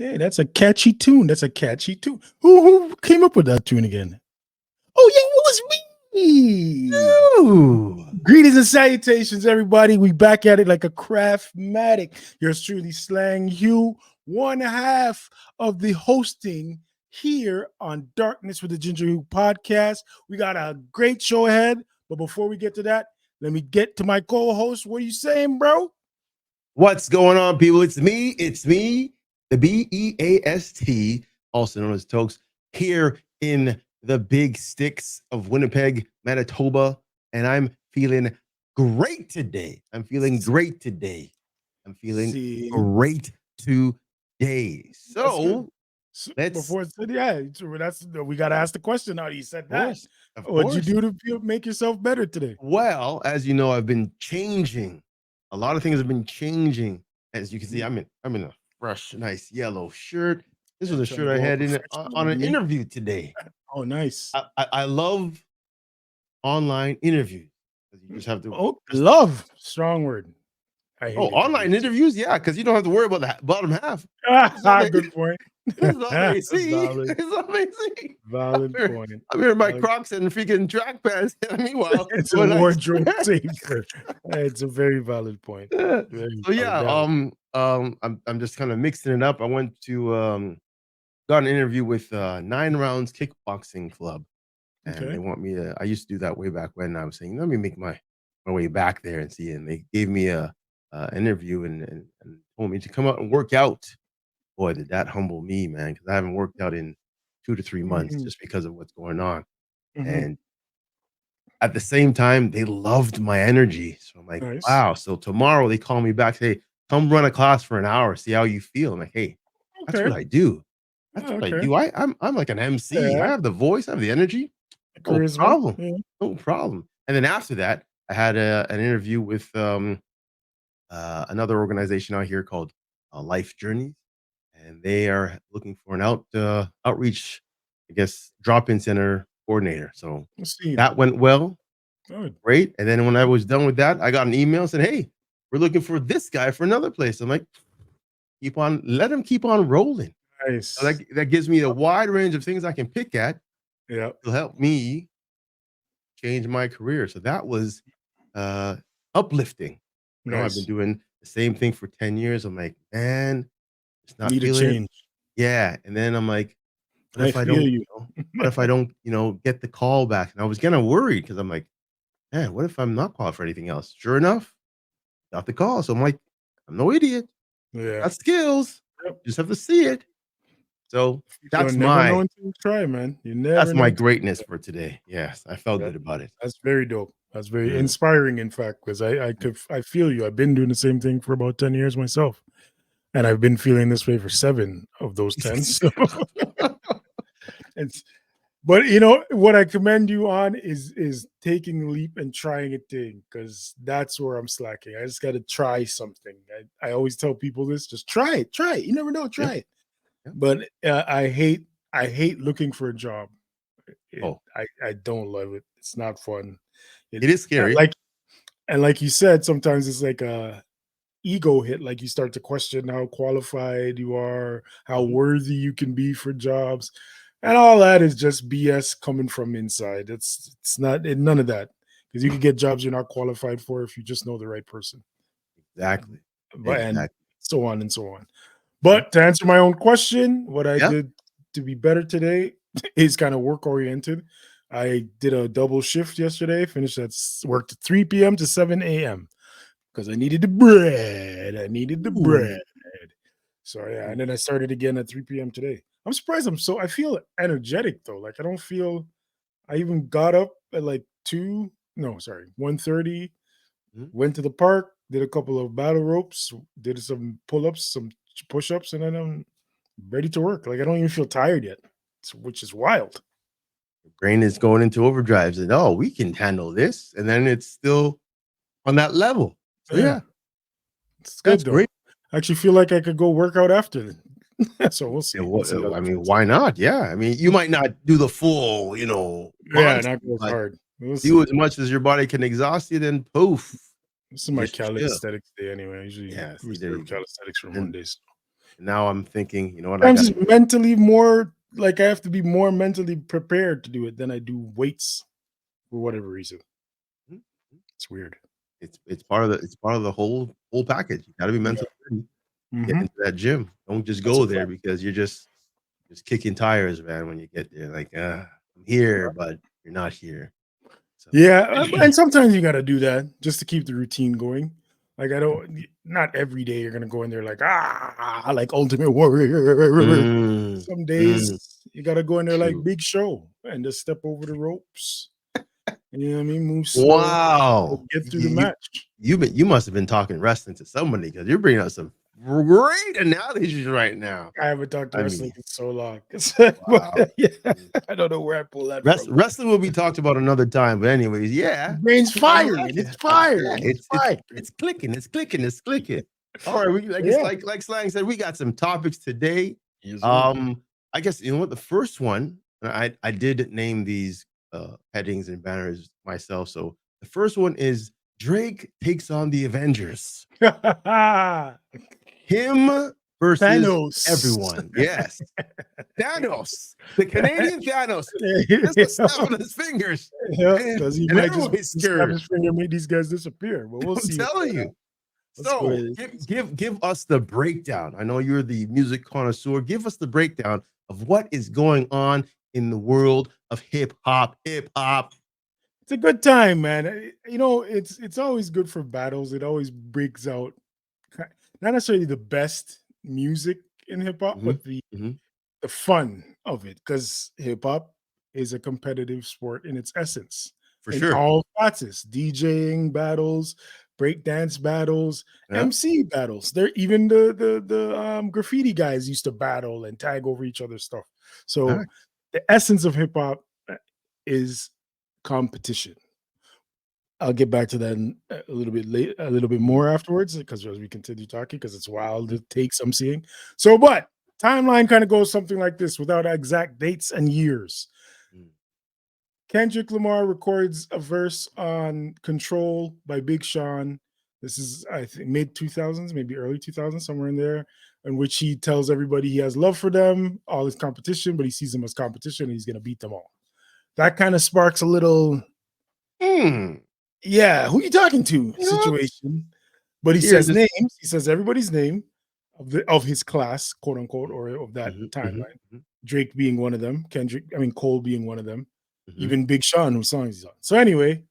Hey, that's a catchy tune. That's a catchy tune. Who came up with that tune again? Oh yeah, it was me. Ooh. Greetings and salutations, everybody. We back at it like a craftmatic. Yours truly, Slang Hugh, one half of the hosting here on Darkness with the Ginger Hue podcast. We got a great show ahead, but before we get to that, let me get to my co-host. What are you saying, bro? What's going on, people? It's me, the BEAST, also known as Tokes, here in the big sticks of Winnipeg, Manitoba, and I'm feeling great today. I'm feeling great today. So let's, Before it said, yeah, that's we got to ask the question. How you said that? of What'd you course. do to make yourself better today? Well, as you know, I've been changing. A lot of things have been changing. As you can see, I'm in a fresh, nice yellow shirt. This was a shirt I had in on an interview today. Oh, nice. I love online interviews. You just have to love, strong word. Online interviews, yeah, because you don't have to worry about the bottom half. Good point. It's amazing. It's amazing. Valid point. I'm here in my Crocs and freaking track pants. Meanwhile, it's a wardrobe saver. It's a very valid point. So yeah, I'm just kind of mixing it up. I went to got an interview with 9 Rounds Kickboxing Club, and they want me to. I used to do that way back when. I was saying, let me make my way back there and see. And they gave me a interview and told me to come out and work out. Boy, did that humble me, man, because I haven't worked out in 2 to 3 months just because of what's going on. And at the same time, they loved my energy. So I'm like, wow. So tomorrow they call me back, say, come run a class for an hour, see how you feel. I'm like, hey, that's what I do. That's what I do. I'm like an MC. I have the voice, I have the energy. No problem. No problem. And then after that, I had an interview with another organization out here called Life Journeys. And they are looking for an outreach, I guess, drop-in center coordinator. So that went well. Great. And then when I was done with that, I got an email and said, hey, we're looking for this guy for another place. I'm like, let him keep on rolling. Nice. So that gives me a wide range of things I can pick at to help me change my career. So that was uplifting. You know, I've been doing the same thing for 10 years. I'm like, man, it's not need a change. Yeah. And then I'm like, what if I don't, get the call back? And I was kind of worried because I'm like, man, what if I'm not qualified for anything else? Sure enough, got the call. So I'm like, I'm no idiot. Yeah. Got skills. Just have to see it. So that's my try, man. That's my greatness for today. Yes. I felt good about it. That's very dope. That's very inspiring, in fact, because I feel you. I've been doing the same thing for about 10 years myself. And I've been feeling this way for 7 of those 10. So but you know what I commend you on is taking a leap and trying a thing, because that's where I'm slacking. I just got to try something. I always tell people this: just try it. You never know. Try it. But I hate looking for a job. I don't love it. It's not fun. It is scary. Like you said, sometimes it's like a ego hit. Like you start to question how qualified you are, how worthy you can be for jobs, and all that is just BS coming from inside. It's not none of that, because you can get jobs you're not qualified for if you just know the right person. Exactly. And so on and so on. But to answer my own question, what I did to be better today is kind of work oriented. I did a double shift yesterday, worked at 3 p.m. to 7 a.m. because I needed the bread. So yeah, and then I started again at 3 p.m. today. I'm surprised I feel energetic though. Like I even got up at like 1:30, went to the park, did a couple of battle ropes, did some pull-ups, some push-ups, and then I'm ready to work. Like I don't even feel tired yet, which is wild. Your brain is going into overdrives and we can handle this. And then it's still on that level. So yeah. It's good though. Great. I actually feel like I could go work out after. So we'll see. I mean, why not? Yeah. I mean, you might not do the full, not go hard. Do as much as your body can exhaust you, then poof. This is my calisthenics day anyway. I usually calisthenics for Mondays. Now I'm thinking, you know what? I I'm got just mentally more like I have to be more mentally prepared to do it than I do weights for whatever reason. It's weird. it's part of the whole package. You got to be Yeah. mentally ready to get Hmm. into that gym. Don't just That's a go there fact. because you're just kicking tires, man. When you get there, like, I'm here, but you're not here. So, Yeah, and sometimes you got to do that just to keep the routine going. Like I don't, not every day you're gonna go in there like Ultimate Warrior. mm, Some mm, days you got to go in there like true. Big Show and just step over the ropes. You know what I mean? Move slow, but Wow, get through the match. you must have been talking wrestling to somebody because you're bringing up some great analogies right now. I haven't talked to I wrestling mean, in so long. wow. But, yeah, I don't know where I pulled that from. Wrestling will be talked about another time, but anyways, yeah, Brain's I firing. like It's it. Yeah, firing. It's firing. it's clicking, it's clicking, it's clicking. All right, I guess Yeah. like Slang said, we got some topics today. Yes, sir. I guess you know what the first one, I did name these headings and banners myself. So the first one is Drake takes on the Avengers. Him versus Thanos. everyone. Yes. Thanos, the Canadian Thanos, just a Yeah. snap on his fingers, Yeah, and because he might everybody's just snap scared. his finger and make these guys disappear. But we'll I'm see what's telling going on. you. Let's go So ahead. give us the breakdown. I know you're the music connoisseur. Give us the breakdown of what is going on in the world of hip hop. Hip hop. It's a good time, man. You know, it's always good for battles. It always brings out not necessarily the best music in hip hop, Hmm. but the Hmm. the fun of it, because hip hop is a competitive sport in its essence, For in sure. all facets: DJing battles, breakdance battles, Yeah. MC battles. There, even the graffiti guys used to battle and tag over each other's stuff. So Facts. the essence of hip hop is competition. I'll get back to that a little bit late, a little bit Mhm, more afterwards, because as we continue talking, because it's wild mhm, the takes I'm seeing. So, but timeline kind of goes something like this without exact dates and years. mhm. Kendrick Lamar records a verse on Control by Big Sean. This is, I think, mid 2000s, maybe early 2000s, somewhere in there, in which he tells everybody he has love for them, all his competition, but he sees them as competition and he's going to beat them all. That kind of sparks a little, Mm. yeah, who you talking to You know what? situation. But he Here, says just names. He says everybody's name of his class, quote unquote, or of that mhm, mhm, timeline. mhm, Drake being one of them, Cole being one of them, mhm. even Big Sean, whose songs he's on. So anyway,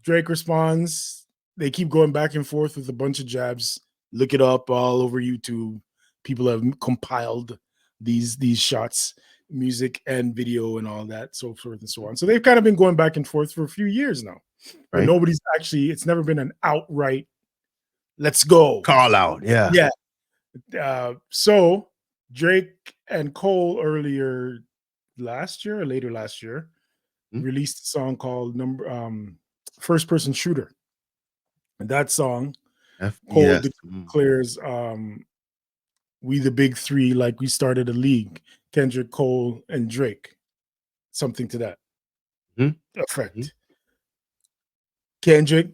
Drake responds. They keep going back and forth with a bunch of jabs. Look it up all over YouTube. People have compiled these shots, music and video and all that, so forth and so on. So they've kind of been going back and forth for a few years now, but Right? nobody's actually. It's never been an outright "let's go." Call out. Yeah. Yeah. So Drake and Cole earlier last year or later last year Mhm. released a song called First Person Shooter. And that song, Cole FPS. declares we the big three, like we started a league, Kendrick, Cole, and Drake. Something to that Mhm, mhm. effect. Kendrick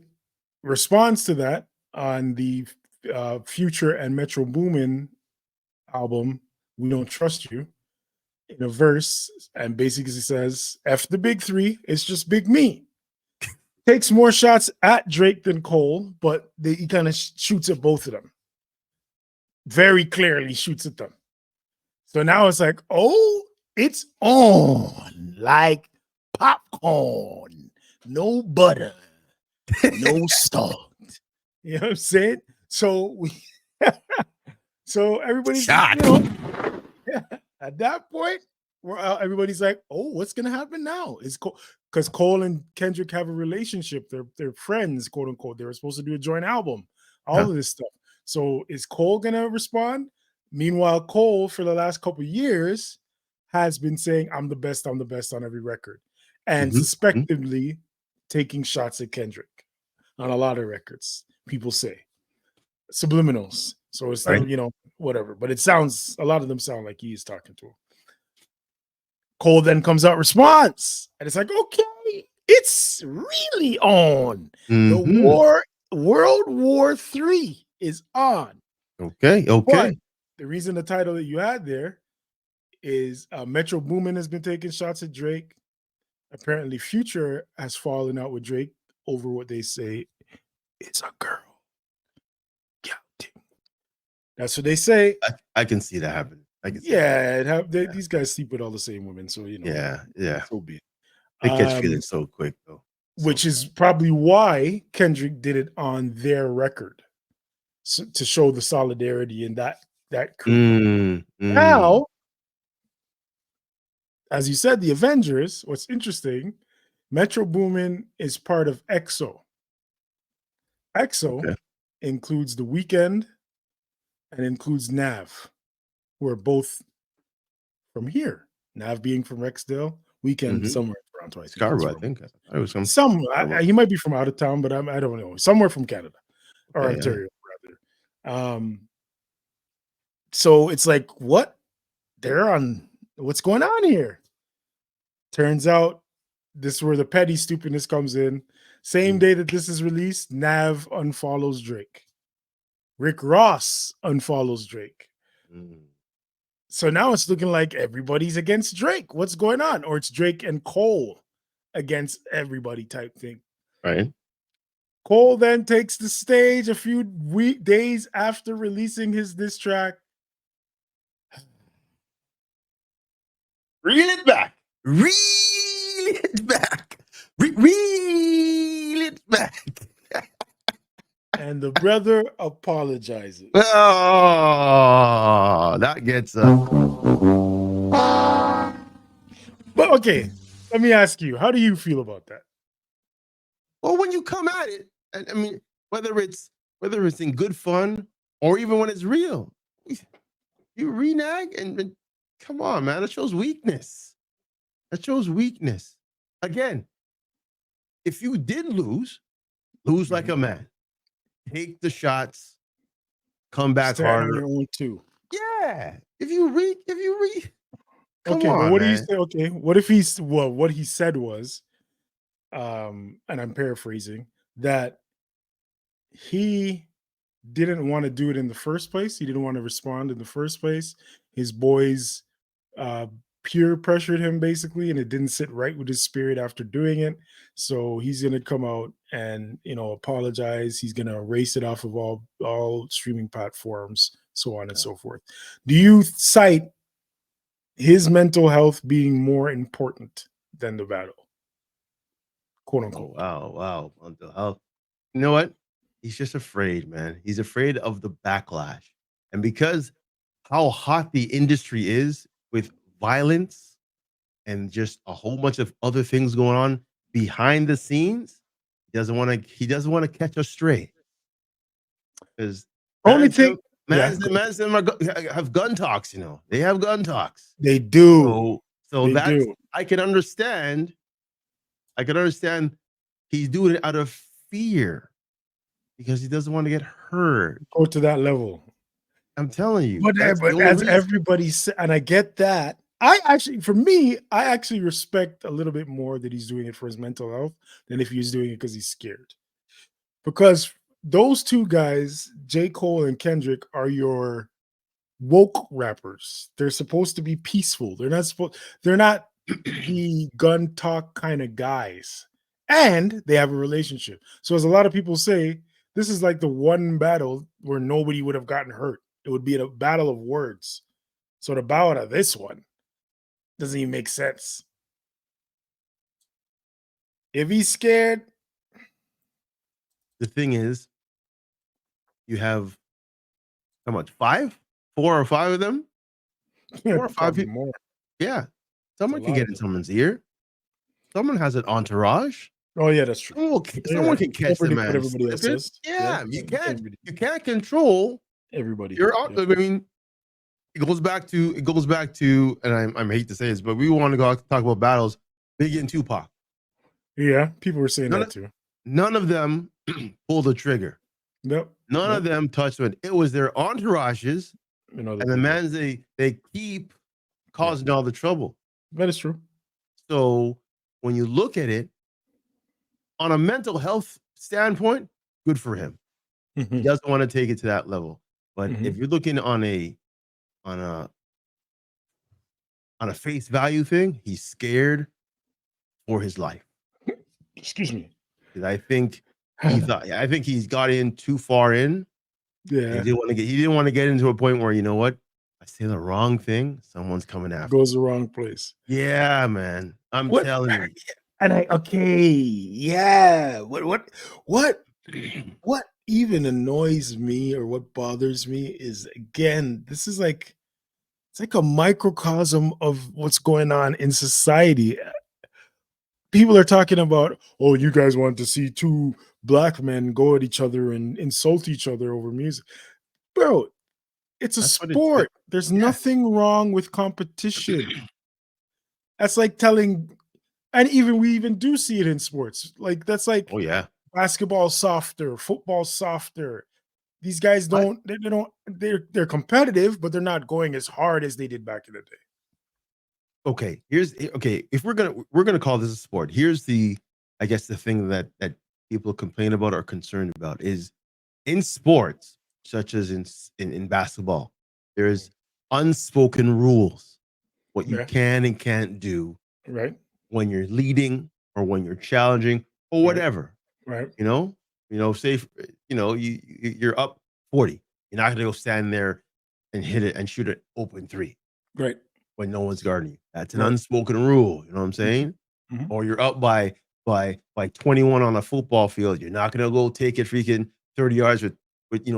responds to that on the Future and Metro Boomin album, We Don't Trust You, in a verse, and basically says, F the big three, it's just big me. Takes more shots at Drake than Cole, but he kind of shoots at both of them. Very clearly shoots at them. So now it's like, oh, it's on like popcorn. No butter, no salt. You know what I'm saying? So we so everybody's, Shot. at that point, everybody's like, "Oh, what's gonna happen now?" Is because Cole and Kendrick have a relationship. They're friends, quote unquote. They were supposed to do a joint album. Yeah. All of this stuff. So is Cole gonna respond? Meanwhile, Cole for the last couple of years has been saying, "I'm the best. I'm the best" on every record, and Mhm, mhm. suspectively taking shots at Kendrick on a lot of records. People say subliminals. So it's Right? still, whatever. But it sounds, a lot of them sound like he is talking to him. Cole then comes out response, and it's like, okay, it's really on. The Mhm. World War III is on. Okay, But okay. the reason the title that you had there is Metro Boomin has been taking shots at Drake. Apparently, Future has fallen out with Drake over what they say it's a girl. Yeah, that's what they say. I can see that happening. I can see these guys sleep with all the same women, so yeah. So be it. They catch feelings so quick though. Which is probably why Kendrick did it on their record, to show the solidarity in that crew. Now, as you said, the Avengers. What's interesting, Metro Boomin is part of EXO. EXO includes The Weeknd and includes Nav, who are both from here. Nav being from Rexdale, Weeknd somewhere around twice. Scarborough, I think. I was from he might be from out of town, but I don't know. Somewhere from Canada or Ontario, rather. So it's like, what? What's going on here? Turns out this is where the petty stupidness comes in. Same day that this is released, Nav unfollows Drake. Rick Ross unfollows Drake. So now it's looking like everybody's against Drake. What's going on? Or it's Drake and Cole against everybody type thing. Right. Cole then takes the stage a few days after releasing his diss track. Reel it back. Reel it back. Reel it back. And the brother apologizes. Oh, that gets But okay, let me ask you, how do you feel about that? Well, when you come at it, I mean, whether it's in good fun or even when it's real, you renege and come on, man. That shows weakness. Again, if you did lose like a man. Take the shots, come back harder. On your own too. Yeah. If you come okay, on, but what man. do you say? Okay, what if what he said was, and I'm paraphrasing, that he didn't want to do it in the first place. He didn't want to respond in the first place. His boys peer pressured him basically, and it didn't sit right with his spirit after doing it. So he's gonna come out and apologize. He's gonna erase it off of all streaming platforms, so on and so forth. Do you cite his mental health being more important than the battle, quote unquote? Wow, mental health. You know what? He's just afraid, man. He's afraid of the backlash, and because how hot the industry is with violence and just a whole bunch of other things going on behind the scenes, he doesn't want to catch us stray. Because only thing, man have gun talks, they have gun talks. They do. So that's, I can understand he's doing it out of fear because he doesn't want to get hurt. Go to that level. I'm telling you. But as everybody said, and I get that. I actually respect a little bit more that he's doing it for his mental health than if he's doing it because he's scared. Because those two guys, J. Cole and Kendrick, are your woke rappers. They're supposed to be peaceful. They're not the gun talk kind of guys. And they have a relationship. So as a lot of people say, this is like the one battle where nobody would have gotten hurt. It would be a battle of words. So the bow out of this one doesn't even make sense. If he's scared. The thing is, you have how much? 5? 4 or 5 of them? 4 or 5 people. More. Yeah. Someone can get in someone's ear. Someone has an entourage. Oh, yeah, that's true. Someone can catch the man. Everybody else says. Yeah, you can't control everybody. I mean, it goes back to, and I hate to say this, but we want to talk about battles. Biggie and Tupac. Yeah, people were saying that too. None of them pulled the trigger. Nope. None of them touched it. It was their entourages and the mans they keep causing all the trouble. That is true. So when you look at it on a mental health standpoint, good for him. He doesn't want to take it to that level. But if you're looking on a on a face value thing, he's scared for his life. Excuse me. I think I think he's got in too far in. Yeah. He didn't want to get into a point where, you know what? I say the wrong thing, someone's coming after. Goes the wrong place. Yeah, man. I'm What? telling you. And yeah. What even annoys me or what bothers me is, again, this is like, it's like a microcosm of what's going on in society. People are talking about, oh, you guys want to see two black men go at each other and insult each other over music. Bro, it's a That's what it's sport. There's nothing wrong with competition. That's like telling, and we even do see it in sports. Like, that's like, oh yeah, basketball softer, football softer. These guys don't, they're competitive, but they're not going as hard as they did back in the day. Okay, if we're gonna call this a sport, here's the, I guess, the thing that people complain about or concerned about is, in sports such as in basketball, there's unspoken rules, what you can and can't do, right, when you're leading or when you're challenging or whatever, right. Say, you're up 40, you're not gonna go stand there and hit it and shoot it open three, Right. when no one's guarding you. That's an unspoken rule. You know what I'm saying? Mm-hmm. Or you're up by 21 on a football field. You're not gonna go take it freaking 30 yards with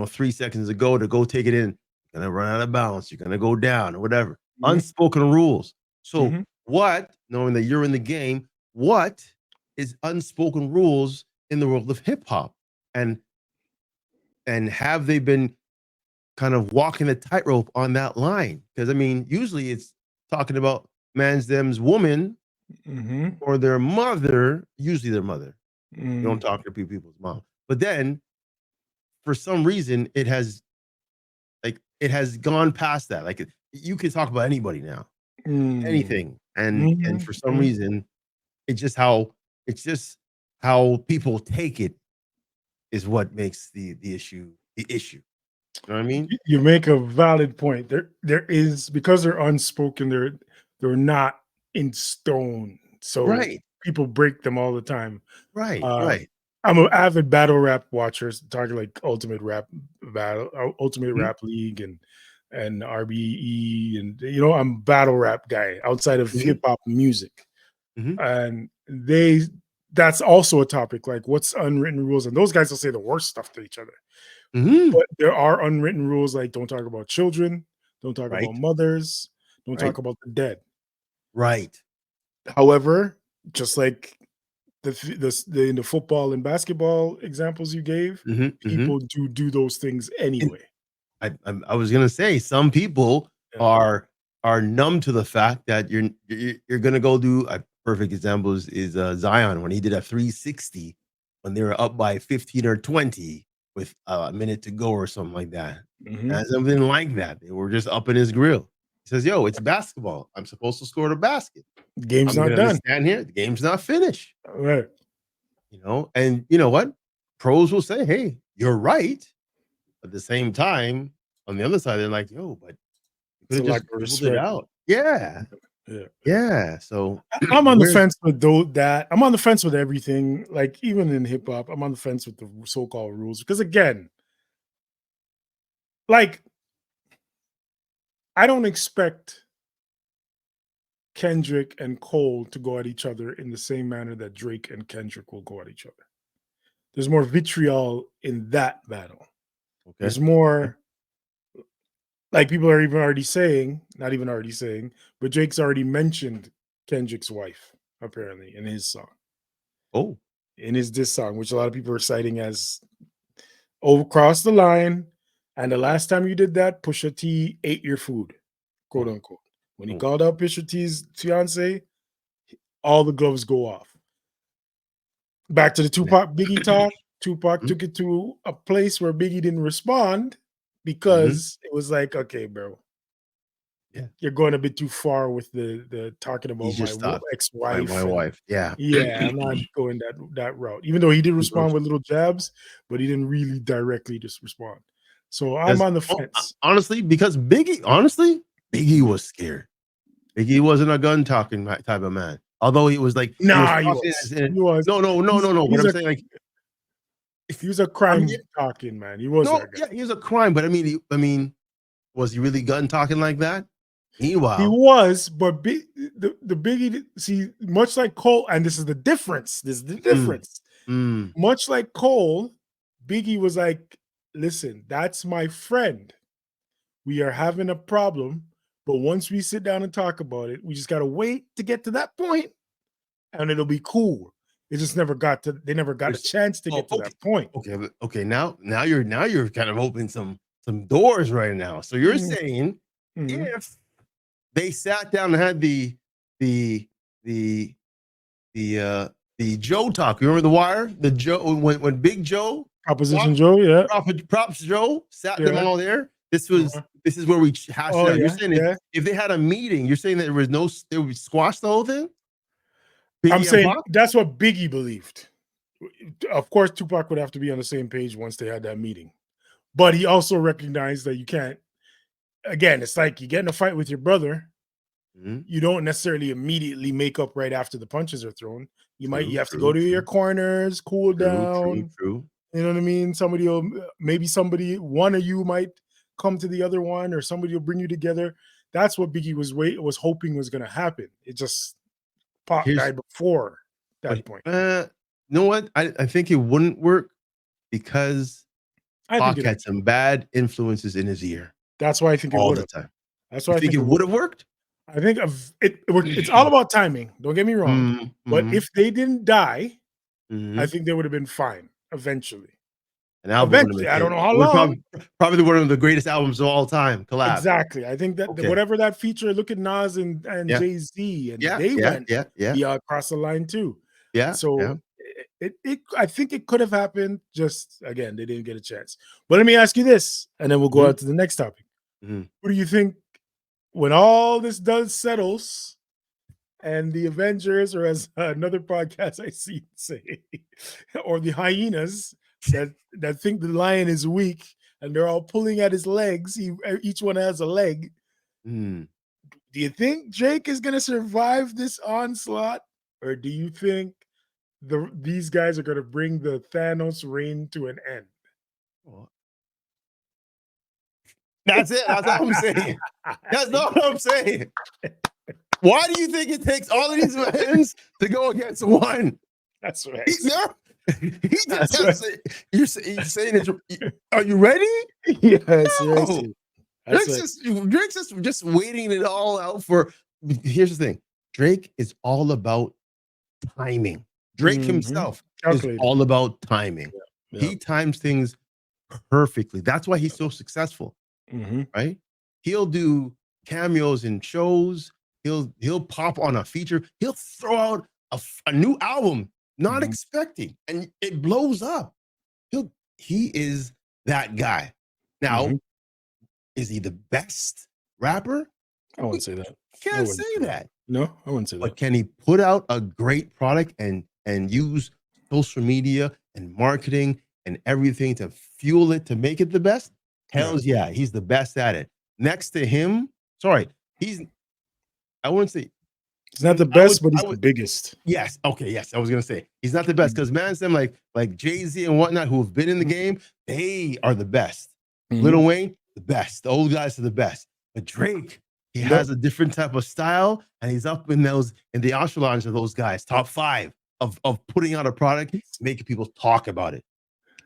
3 seconds to go take it in. You're gonna run out of bounds. You're gonna go down or whatever. Mm-hmm. Unspoken rules. So what, knowing that you're in the game, what is unspoken rules in the world of hip hop? And have they been kind of walking the tightrope on that line? Because I mean, usually it's talking about man's them's woman or their mother, usually their mother. You don't talk to people's mom. But then for some reason it has gone past that. Like, you can talk about anybody now. Anything. And for some reason, it's just how people take it is what makes the issue the issue. You know what I mean? You make a valid point. There is, because they're unspoken, they're not in stone. So people break them all the time. Right. I'm an avid battle rap watcher, talking like Ultimate Rap League and RBE, and I'm a battle rap guy outside of hip hop music. And that's also a topic, like what's unwritten rules, and those guys will say the worst stuff to each other. But there are unwritten rules, like don't talk about children, don't talk about mothers, don't talk about the dead. Right. However, just like in the football and basketball examples you gave, people do those things anyway. I was gonna say, some people are numb to the fact that you're gonna go do a perfect example is Zion, when he did a 360 when they were up by 15 or 20 with a minute to go or something like that. Something like that. They were just up in his grill. He says, "Yo, it's basketball. I'm supposed to score the basket. Game's not done. Stand here. The game's not finished." Right. And you know what? Pros will say, "Hey, you're right." At the same time, on the other side, they're like, "Yo, but you could have just pulled it out." Yeah. So I'm on the fence with that. I'm on the fence with everything. Like, even in hip hop, I'm on the fence with the so-called rules, because again, like, I don't expect Kendrick and Cole to go at each other in the same manner that Drake and Kendrick will go at each other. There's more vitriol in that battle. There's more, like, people are even already saying, not even already saying, but Drake's already mentioned Kendrick's wife, apparently, in his song. Oh. In his diss song, which a lot of people are citing as across the line. And the last time you did that, Pusha T ate your food, quote unquote. When he called out Pusha T's fiance, all the gloves go off. Back to the Tupac Biggie talk. Tupac took it to a place where Biggie didn't respond, because it was like, okay, bro, you're going a bit too far with the talking about my ex-wife. My wife. Yeah. I'm not going that route. Even though he did respond with little jabs, but he didn't really directly just respond. So I'm on the fence. Honestly, because Biggie, Biggie was scared. Biggie wasn't a gun talking type of man. Although he was like, nah, he was. No. But I'm saying like, he was a crime talking man. He was that guy. Yeah, he was a crime. But I mean, was he really gun talking like that? Meanwhile, he was, but the Biggie, see, much like Cole, and this is the difference. This is the difference. Much like Cole, Biggie was like, listen, that's my friend. We are having a problem, but once we sit down and talk about it, we just got to wait to get to that point, and it'll be cool. It just never got to. They never got a chance to get to that point. Okay. Now you're kind of opening some doors right now. So you're saying if they sat down and had the Joe talk. You remember The Wire? The Joe when Big Joe, Proposition Joe, yeah, Props Joe sat them all there. This is where we hashed it out. You're saying if they had a meeting, you're saying that they would squash the whole thing? Biggie, I'm saying that's what Biggie believed. Of course, Tupac would have to be on the same page once they had that meeting. But he also recognized that you can't, again, it's like you get in a fight with your brother. You don't necessarily immediately make up right after the punches are thrown. You have to go to your corners, cool down. True. You know what I mean? One of you might come to the other one, or somebody will bring you together. That's what Biggie was hoping was going to happen. It just Pac died before that point. You know what? I think it wouldn't work because Pac had some bad influences in his ear. That's why I think it all would the have. time. That's why I think it would have worked. I think it's all about timing. Don't get me wrong. But if they didn't die, I think they would have been fine eventually. An album. Eventually, I don't know how long. Probably one of the greatest albums of all time. Collab. Exactly. I think that whatever that feature, look at Nas and Jay-Z, and they went across the line too. Yeah. So I think it could have happened. Just again, they didn't get a chance. But let me ask you this, and then we'll go out to the next topic. What do you think when all this settles, and the Avengers, or as another podcast I see say, or the hyenas that think the lion is weak and they're all pulling at his legs, each one has a leg. Do you think Drake is going to survive this onslaught, or do you think these guys are going to bring the Thanos reign to an end? That's it. That's all I'm saying. That's all I'm saying. Why do you think it takes all of these men to go against one? That's right. You're saying it. Are you ready? Yes. No. Drake's just waiting it all out for. Here's the thing. Drake is all about timing. Drake himself is all about timing. He times things perfectly. That's why he's so successful. Right? He'll do cameos in shows. He'll pop on a feature. He'll throw out a new album, not expecting, and it blows up. He is that guy. Now, is he the best rapper? I wouldn't say that. Can't say that. No, I wouldn't say that. But can he put out a great product and use social media and marketing and everything to fuel it to make it the best? Hells yeah, he's the best at it. Next to him, I wouldn't say he's not the best, but he's the biggest. Yes. Okay. Yes. I was gonna say he's not the best because them like Jay-Z and whatnot who have been in the game, they are the best. Lil Wayne, the best. The old guys are the best. But Drake, he has a different type of style, and he's up in the echelons of those guys, top 5 of putting out a product, making people talk about it.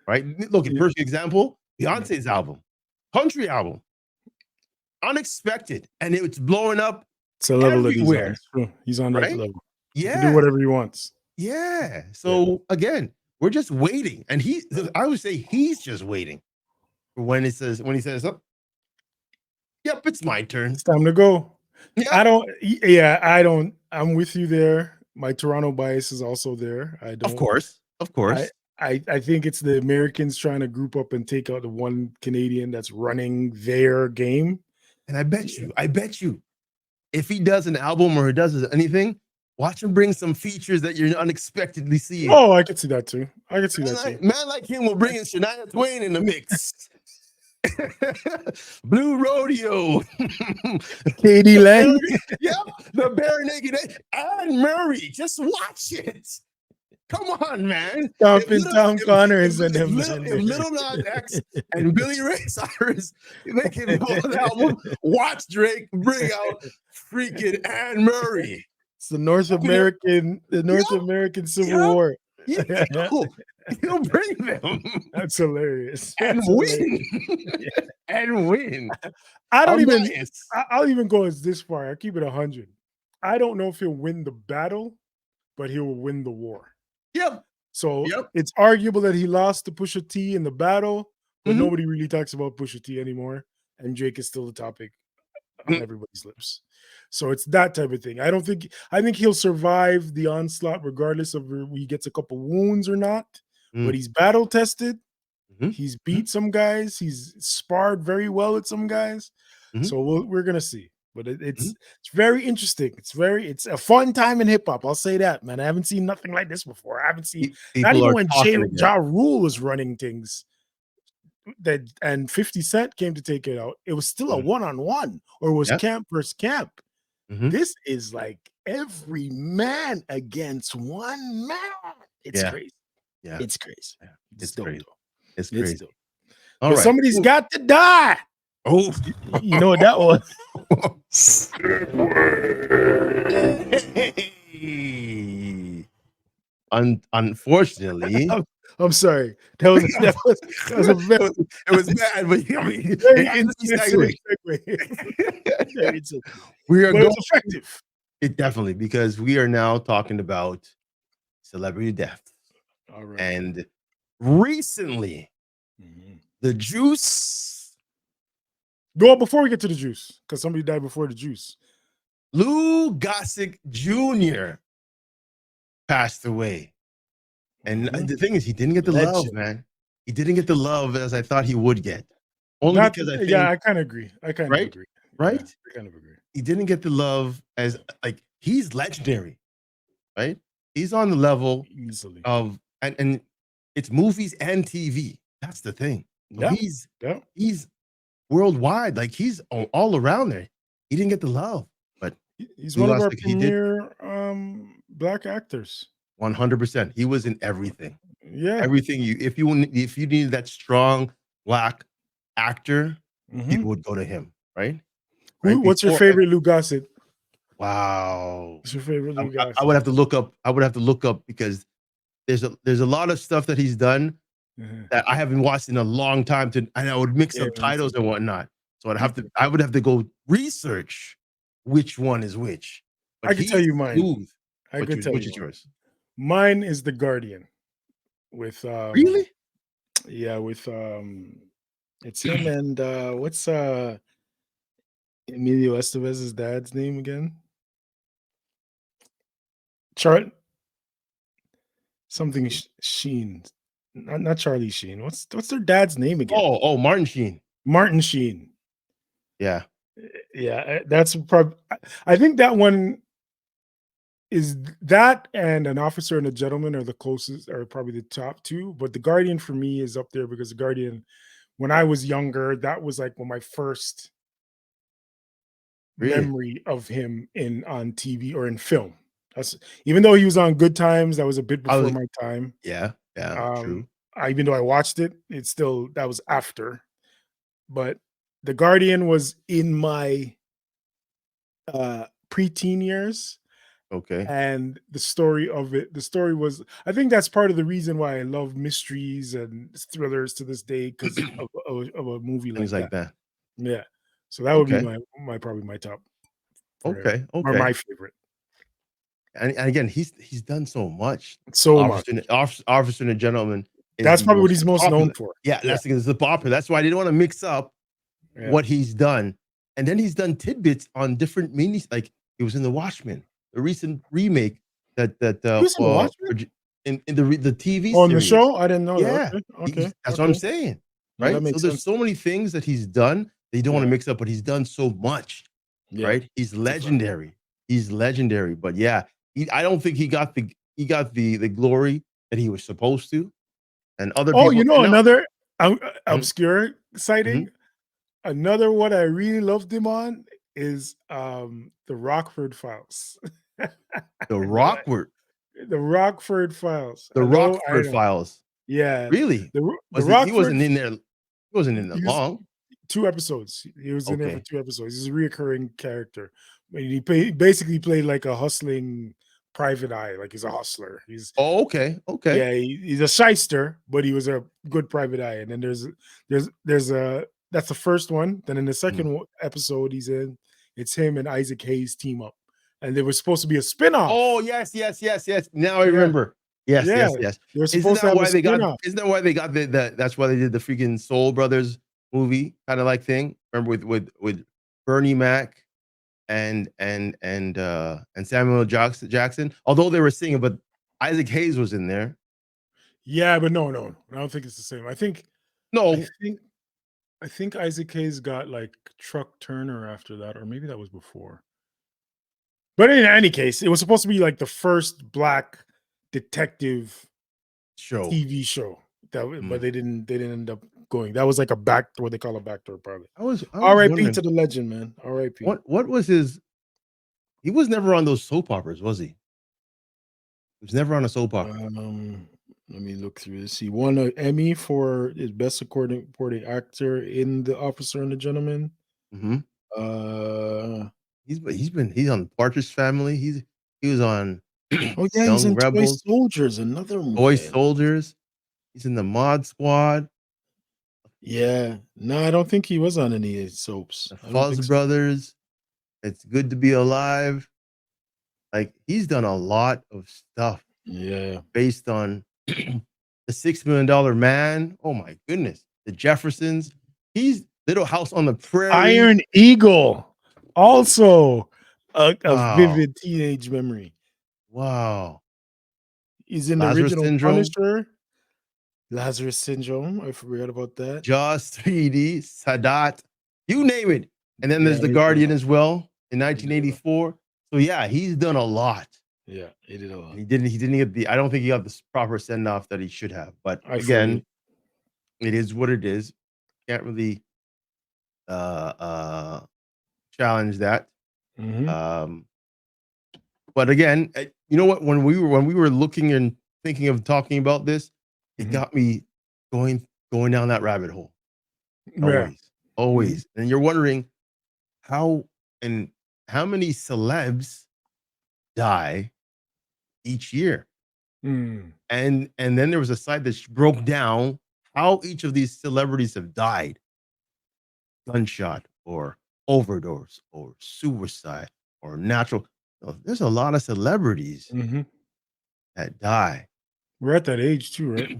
Right? Look, a perfect example: Beyonce's album, country album, unexpected, and it's blowing up. It's a level everywhere. He's on that level. Yeah, he can do whatever he wants. Yeah. So again, we're just waiting, and I would say he's just waiting for when he says, "Oh, yep, it's my turn. It's time to go." Yeah. I don't. I'm with you there. My Toronto bias is also there. I don't. Of course. I think it's the Americans trying to group up and take out the one Canadian that's running their game. And I bet you, if he does an album or he does anything, watch him bring some features that you're unexpectedly seeing. Oh, I could see that too. Man like him will bring in Shania Twain in the mix. Blue Rodeo. Katie Lang. Yep, the Bare Naked Anne Murray. Just watch it. Come on, man. Stomping Tom Connors and them. If Little Nas X and Billy Ray Cyrus make an album, watch Drake bring out freaking Anne Murray. It's the North American Civil War. He'll bring them. That's hilarious. And win. And win. I'll even go as this far. I'll keep it 100. I don't know if he'll win the battle, but he will win the war. Yep. So it's arguable that he lost to Pusha T in the battle, but nobody really talks about Pusha T anymore. And Drake is still the topic on everybody's lips. So it's that type of thing. I think he'll survive the onslaught regardless of if he gets a couple wounds or not. But he's battle tested. He's beat some guys. He's sparred very well with some guys. So we're gonna see. But it's very interesting. It's a fun time in hip hop. I'll say that, man. I haven't seen nothing like this before. I haven't seen not even when Ja Rule was running things. And 50 Cent came to take it out. It was still a one-on-one, or it was camp versus camp. This is like every man against one man. It's crazy. Yeah, it's crazy. Yeah. It's dope. Crazy. It's crazy. Dope. All right. Somebody's got to die. Oh, you know what that was? Unfortunately, I'm sorry. That was a very, it was bad, but I mean, we are going effective. It definitely, because we are now talking about celebrity death. All right. And recently, the Juice. Go before we get to the Juice, because somebody died before the Juice. Lou Gossett Jr. passed away. And the thing is, he didn't get the love, man. He didn't get the love as I thought he would get. Only because I think, I kind of agree. I kind of agree. Right? Yeah, I kind of agree. He didn't get the love as, like, he's legendary, right? He's on the level easily of, and it's movies and TV. That's the thing. Yeah. He's worldwide, like he's all around there. He didn't get the love, but he's one of our premier black actors. 100%. He was in everything. Yeah, everything. If you needed that strong black actor, people would go to him, right? What's your favorite Lou Gossett? Wow, what's your favorite Lou Gossett? I would have to look up because there's a lot of stuff that he's done that I haven't watched in a long time, and I would mix up titles and whatnot. So I would have to go research which one is which. But I can tell you mine. Smooth. I could tell you. Which is yours? Mine is The Guardian. With really? Yeah, with it's him and what's Emilio Estevez's dad's name again? Something Sheen. Not Charlie Sheen. What's their dad's name again? Oh, Martin Sheen. Martin Sheen. Yeah. Yeah, that's probably. I think that one is that, and An Officer and a Gentleman are the closest, are probably the top two. But The Guardian for me is up there because The Guardian, when I was younger, that was like my first memory of him on TV or in film. That's even though he was on Good Times, that was a bit before my time. Yeah, true. Even though I watched it, it's still that was after. But The Guardian was in my preteen years. Okay. And the story was, I think that's part of the reason why I love mysteries and thrillers to this day, because of a movie like that. Yeah. So that would be probably my top. Okay. Or my favorite. And again, he's done so much. Officer and a Gentleman. That's probably what he's most known for. Yeah, that's the popular. That's why I didn't want to mix up what he's done. And then he's done tidbits on different minis. Like he was in The Watchmen, the recent remake that in the TV on the show. I didn't know that. Okay. That's what I'm saying. Right. So there's so many things that he's done that you don't want to mix up, but he's done so much. Yeah. Right. He's legendary. He's legendary. But yeah, I don't think he got the glory that he was supposed to. And other people. Oh, obscure sighting. Mhm. Another one I really loved him on is the Rockford Files. The No, Rockford the Rockford Files. the I Rockford know. Files. Yeah, Really? the He Rockford. wasn't in there. He wasn't in it He was long. 2 episodes. He was in there for Okay. 2 episodes. He's a reoccurring character. But basically played like a hustling private eye, like he's a hustler. Oh, okay. Okay. Yeah, he's a shyster, but he was a good private eye. And then there's a that's the first one. Then in the Mhm. second episode he's in, it's him and Isaac Hayes team up, and they were supposed to be a spinoff. Oh, yes, yes, yes, yes. Now I Yeah, remember. Yes, yeah, yes, yes. they were supposed to have a spinoff. Isn't that why they got the that's why they did the freaking Soul Brothers movie kind of like thing? Remember with Bernie Mac and Samuel Jackson? Although they were singing, but Isaac Hayes was in there. Yeah, but no, I don't think it's the same. I No. think I think Isaac Hayes got like Truck Turner after that, or maybe that was before. But in any case, it was supposed to be like the first black detective Show. TV show. But Mm. they didn't end up going. That was like what they call a backdoor pilot. I was R.I.P. wondering to the legend, man. R.I.P. what was his he was never on those soap operas, was he? He was never on a soap opera. Let me look through this. He won an Emmy for his best supporting actor in The Officer and the Gentleman. Mhm. Uh, He's on Partridge Family. He was on oh yeah, he's Young in Toy Rebels, Soldiers, another Boy movie. Soldiers. He's in the Mod Squad, Yeah, no, I don't think he was on any soaps. the I don't Fuzz think so. Brothers. It's Good to Be Alive. Like he's done a lot of stuff Yeah. based on the $6 Million Man. Oh my goodness, the Jeffersons. He's Little House on the Prairie. Iron Eagle, also a Wow, vivid teenage memory. wow. He's in the Lazarus original Syndrome, Punisher, Lazarus Syndrome. I forgot about that. Jaws 3D, Sadat, you name it. And then Yeah, there's The he did a Guardian lot. as well in He did a lot. 1984. So yeah, he's done a lot. Yeah, he did a lot. And he didn't get I don't think he got the proper send off that he should have. But I fully. again, it is what it is. Can't really uh uh challenge that. Mhm, Um but again, you know what? When we were looking and thinking of talking about this, it mhm. got me going down that rabbit hole. Yeah. Always, Mhm, always. And you're wondering how and how many celebs die each year. mm, And then there was a site that broke down how each of these celebrities have died: gunshot or overdose or suicide or natural. There's a lot of celebrities mhm. that die. We're at that age too, right?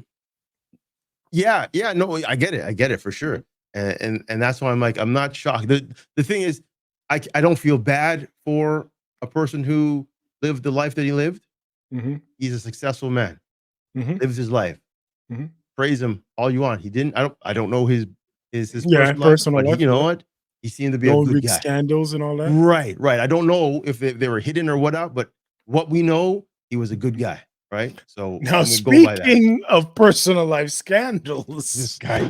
Yeah, yeah, no, I get it for sure, and that's why I'm like, I'm not shocked. The thing is, I don't feel bad for a person who lived the life that he lived. Mhm, He's a successful man, mhm, lives his life. mhm. Praise him all you want. He didn't. I don't know his Yeah, personal life, personal but life, you know yeah. what? He seemed to be a No good big guy. scandals and all that. Right, right. I don't know if they were hidden or whatnot, but what we know, he was a good guy, right? So Now, I'm gonna go by that. speaking of personal life This scandals. guy.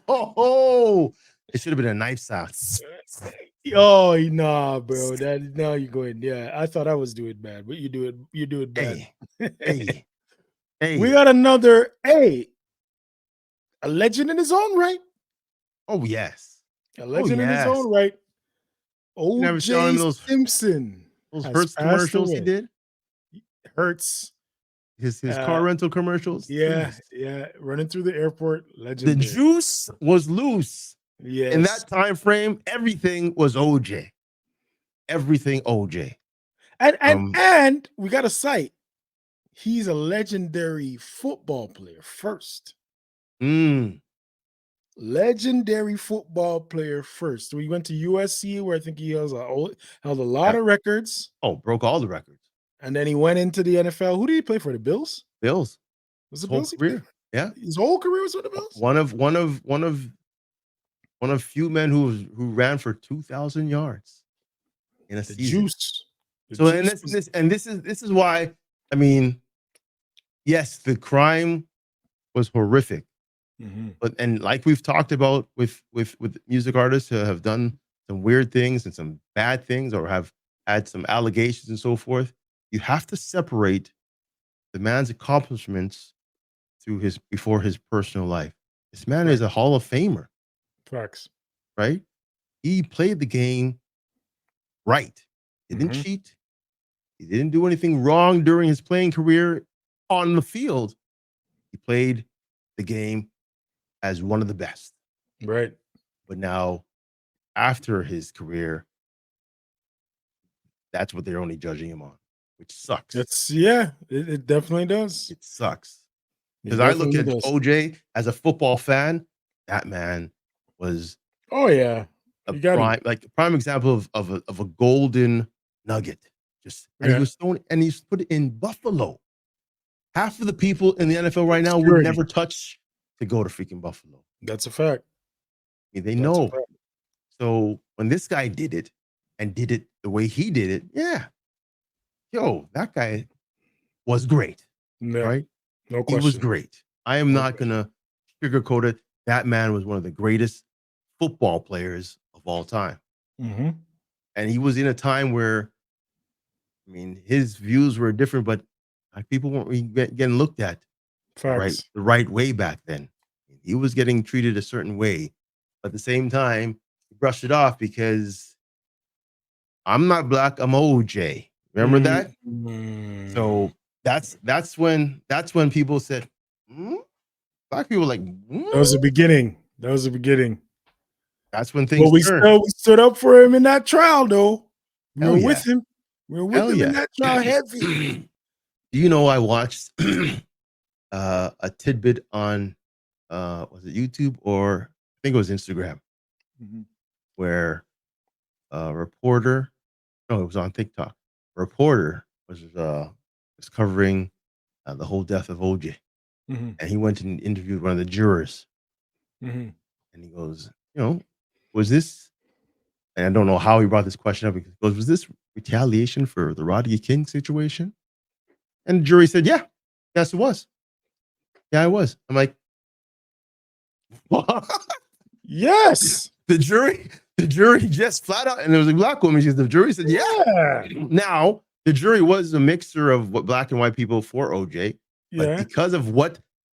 Oh, it should have been a knife sound. Oh, nah, bro. Now you're going. Yeah, I thought I was doing bad, but you do it bad. Hey, hey, We hey. got another a legend in his own right. Oh yes. A Oh legend in his yes. own right. You never saw him OJ in Simpson those has Hertz passed commercials he away. did? Hurts. His car Uh, rental commercials? yeah, Jeez. yeah. Running through the airport, The legendary. juice was loose. In Yes. that time frame, everything was OJ. Everything OJ. Um, And we got a cite. He's a legendary football player first. mm, Legendary football player first. We went to USC where I think he held a lot yeah. of records, Oh, broke all the records. and then he went into the NFL. Who did he play for? The Bills? Bills. Was His the whole Bills he played? career. Yeah. His whole career was with the Bills? One of few men who ran for 2,000 yards in a The season. juice. The So and juice was this is why, I mean, yes, the crime was horrific. Mm-hmm. But and like we've talked about with music artists who have done some weird things and some bad things or have had some allegations and so forth, you have to separate the man's accomplishments through his before his personal life. This man is Facts. a Hall of Famer, Facts. right? He played the game right. He didn't Mm-hmm. cheat. He didn't do anything wrong during his playing career on the field. He played the game as one of the best. Right. But now, after his career, that's what they're only judging him on, which sucks. It definitely does. It sucks. It Because I look definitely at does. OJ as a football fan, that man was Oh yeah. a You got prime, it. like a prime example of a golden nugget. Just and he Yeah. was thrown and he's put in Buffalo. Half of the people in the NFL right now would Security. never touch to go to freaking Buffalo. That's a fact. I mean, they That's a know. fact. So when this guy did it and did it the way he did it, yeah, yo, that guy was great, Yeah. right? No He was question. great. I am No not gonna sugarcoat it. That man was one of the greatest football players of all time. Mm-hmm. And he was in a time where, I mean, his views were different, but people weren't really getting looked at Facts. the right way back then. He was getting treated a certain way. But at the same time, he brushed it off because I'm not black, I'm OJ. Remember that? Mm-hmm. So that's when people said, "Hmm?" Black people like, That was the beginning. That was the beginning. That's when things But we turn. stood up for him in that trial, though. We Hell were yeah. with him. We were with Hell him in yeah. that trial heavy. Do you know I watched a tidbit on was it YouTube or I think it was Instagram Mm-hmm. where a reporter, no, it was on TikTok. A reporter was covering the whole death of OJ. Mm-hmm. And he went and interviewed one of the jurors. Mm-hmm. And he goes, was this, and I don't know how he brought this question up. He goes, was this retaliation for the Rodney King situation? And the jury said, yeah, yes, it was. Yeah, it was. I'm like, what? Yes. The jury just flat out, and it was a black woman. The jury said, yeah. Now, the jury was a mixture of what black and white people for OJ, but because of what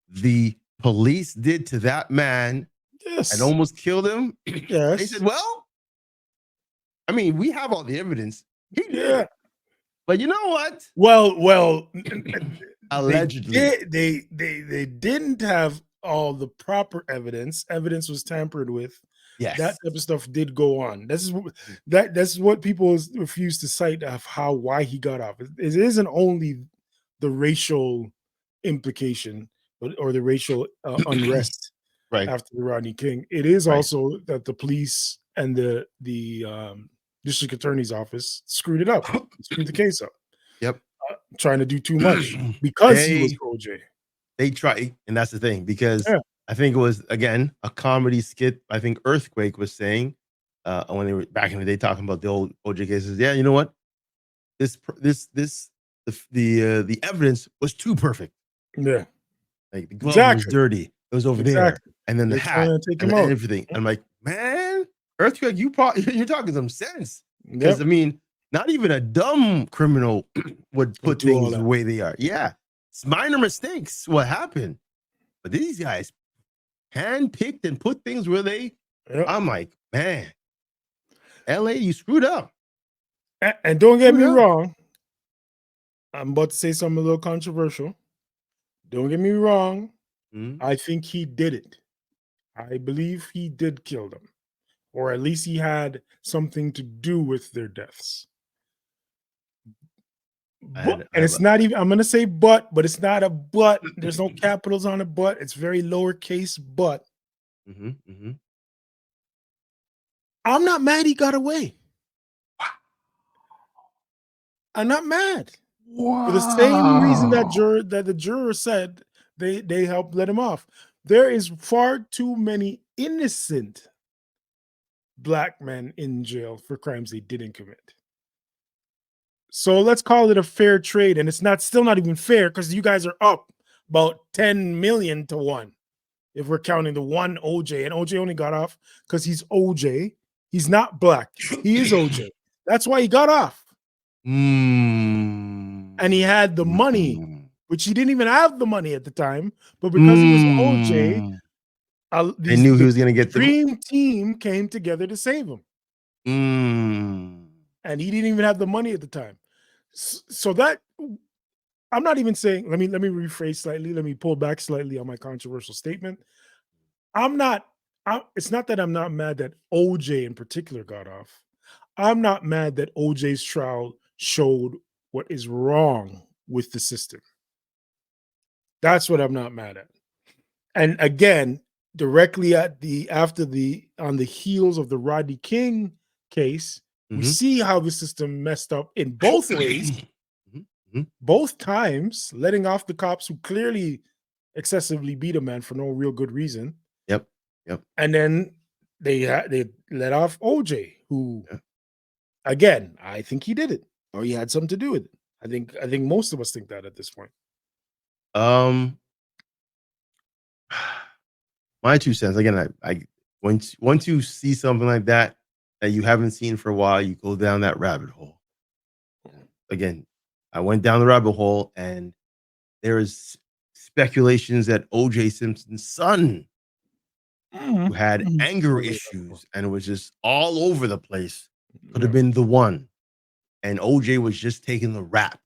the police did to that man and almost killed him, they said, well, I mean, we have all the evidence. He did it. But you know what? Well, allegedly. They didn't have all the proper evidence. Evidence was tampered with. Yes. That type of stuff did go on. That's what people refuse to cite of why he got off. It isn't only the racial implication, or the racial unrest right after the Rodney King. It is also that the police and the district attorney's office screwed it up, screwed the case up. Yep. Trying to do too much because he was OJ. They try, and that's the thing, because I think it was, again, a comedy skit. I think Earthquake was saying when they were back in the day talking about the old OJ cases. Yeah, you know what? The evidence was too perfect. Yeah. Like the glove was dirty. It was over there. And then the hat and everything. I'm like, man, Earthquake, you're talking some sense. Because I mean, not even a dumb criminal would put things the way they are. Yeah. It's minor mistakes what happened. But these guys handpicked and put things where they I'm like, man, LA, you screwed up. And don't get me wrong. I'm about to say something a little controversial. Don't get me wrong. I think he did it. I believe he did kill them. Or at least he had something to do with their deaths. And it's not even, I'm going to say but it's not a but. There's no capitals on it, but. It's very lowercase but. I'm not mad he got away. I'm not mad. Wow. For the same reason that the juror said they helped let him off. There is far too many innocent black men in jail for crimes they didn't commit. So let's call it a fair trade, and it's still not even fair because you guys are up about 10 million to 1. If we're counting the one OJ, and OJ only got off because he's OJ. He's not black. He is OJ. That's why he got off. And he had the money, which he didn't even have the money at the time. But because he was OJ, they knew he was going to get the dream team came together to save him. And he didn't even have the money at the time. So that, I'm not even saying, let me rephrase slightly. Let me pull back slightly on my controversial statement. It's not that I'm not mad that OJ in particular got off. I'm not mad that OJ's trial showed what is wrong with the system. That's what I'm not mad at. And again, directly on the heels of the Rodney King case, we see how the system messed up in both ways. Both times, letting off the cops who clearly excessively beat a man for no real good reason. Yep. And then they let off OJ, who, again, I think he did it, or he had something to do with it. I think most of us think that at this point. My 2 cents. Again, I once you see something like that you haven't seen for a while, you go down that rabbit hole. Again, I went down the rabbit hole, and there is speculations that OJ Simpson's son, who had anger issues and was just all over the place, could have been the one. And OJ was just taking the rap.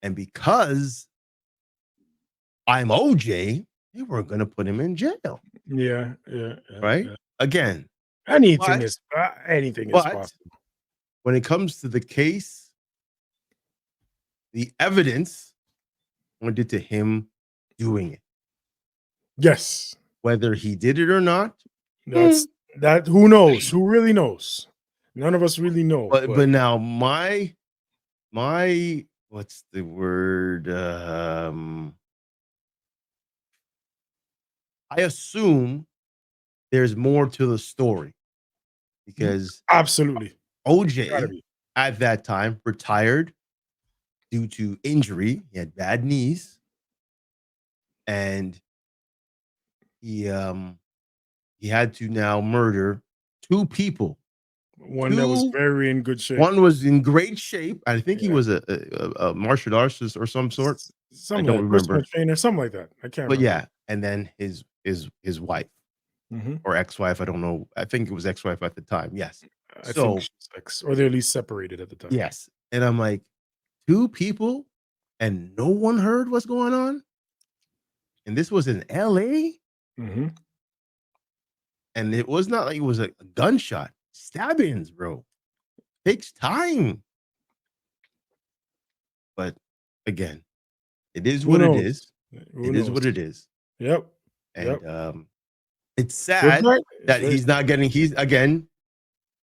And because I'm OJ, they weren't going to put him in jail. Yeah. Right? Yeah. Again, anything is possible. When it comes to the case, the evidence pointed to him doing it. Yes. Whether he did it or not. That who knows? Who really knows? None of us really know. But now my what's the word? I assume there's more to the story, because absolutely OJ at that time retired due to injury. He had bad knees, and he had to now murder 2 people. One that was very in good shape. One was in great shape. I think he was a martial artist or some sort. I don't remember. Trainer, something like that. I can't remember. But yeah, and then his wife or ex-wife. I don't know. I think it was ex-wife at the time. Yes. I think she's ex, or they're at least separated at the time. Yes. And I'm like, 2 people, and no one heard what's going on. And this was in LA. And it was not like it was a gunshot. Stabbings, bro. Takes time. But again, it is what it is. It is what it is. Yep. And it's sad that he's not getting. Again,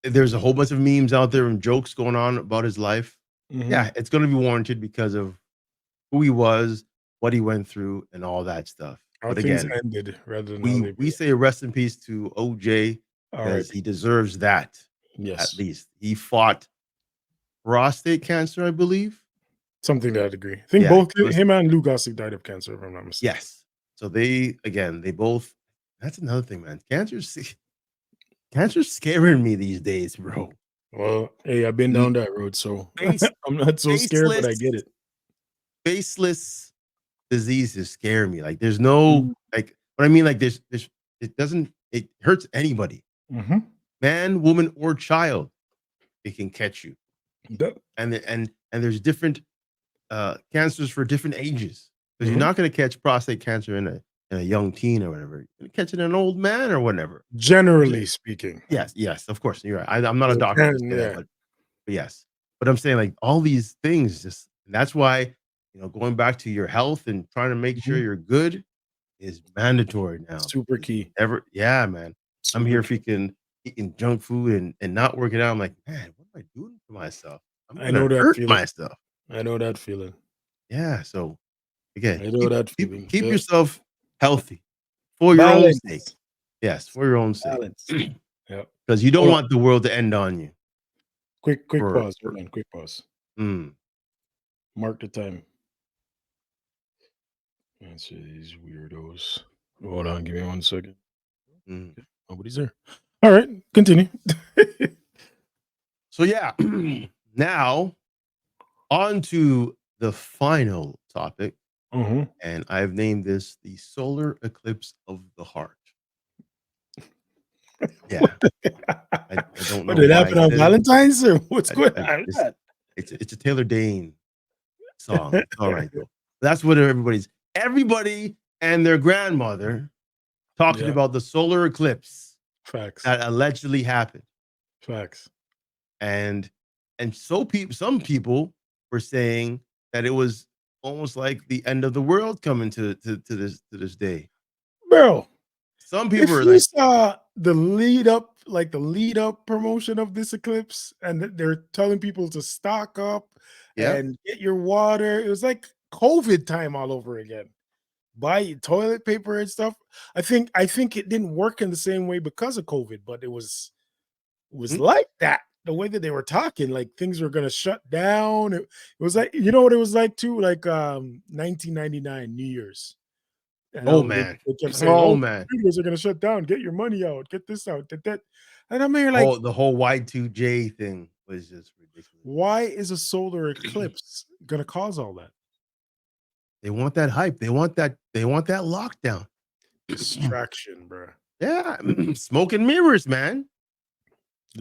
there's a whole bunch of memes out there and jokes going on about his life. Yeah, it's going to be warranted because of who he was, what he went through, and all that stuff. How things ended, rather than we say rest in peace to OJ, because he deserves that. Yes, at least he fought prostate cancer, I believe. Something to that degree. I think both him and Lou Gossett died of cancer, if I'm not mistaken. Yes. So they both. That's another thing, man. Cancer's scaring me these days, bro. Well, hey, I've been down that road, so I'm not so scared, but I get it. Faceless diseases scare me. Like, there's no like what I mean. Like, there's it hurts anybody, man, woman, or child. It can catch you, and there's different cancers for different ages, because you're not going to catch prostate cancer in a young teen or whatever. You're going to catch it in an old man or whatever. Generally speaking. Yes, of course. You're right. I'm not a doctor, but yes. But I'm saying, like, all these things, that's why, going back to your health and trying to make sure you're good is mandatory now. Super key. Yeah, man. I'm here freaking eating junk food and not working out. I'm like, man, what am I doing to myself? I know that hurt feeling. myself. I know that feeling. Yeah. So again, I know that feeling. Keep yourself healthy for your own sake. Yes, for your own sake. Yeah. Because you don't want the world to end on you. Quick pause. Hold on, quick pause. Mm. Mark the time. Answer these weirdos. Hold on, give me 1 second. Mm. Nobody's there. All right, continue. So yeah, now on to the final topic, and I've named this the solar eclipse of the heart. Yeah, I don't know What did why I happen on said it. Valentine's or what's going on? It's a Taylor Dane song. It's all right though. That's what everybody and their grandmother talking Yeah, about the solar eclipse facts, that allegedly happened. facts. And some people were saying that it was almost like the end of the world coming to this day. Bro, Some people if were you like, saw the lead up, like the lead up promotion of this eclipse, and they're telling people to stock up yeah, and get your water, it was like COVID time all over again. Buy toilet paper and stuff. I think it didn't work in the same way because of COVID, but it was mhm. like that. The way that they were talking, like things were gonna shut down. It was like, you know what it was like too, like 1999 New Year's. And Oh man, they kept saying, oh "Oh, man, studios are gonna shut down. Get your money out. Get this out. Get that." And I'm here like, the whole Y2J thing was just ridiculous. why is a solar eclipse gonna cause all that They want that hype. They want that. They want that lockdown. distraction, bro? Yeah, smoke and mirrors, man.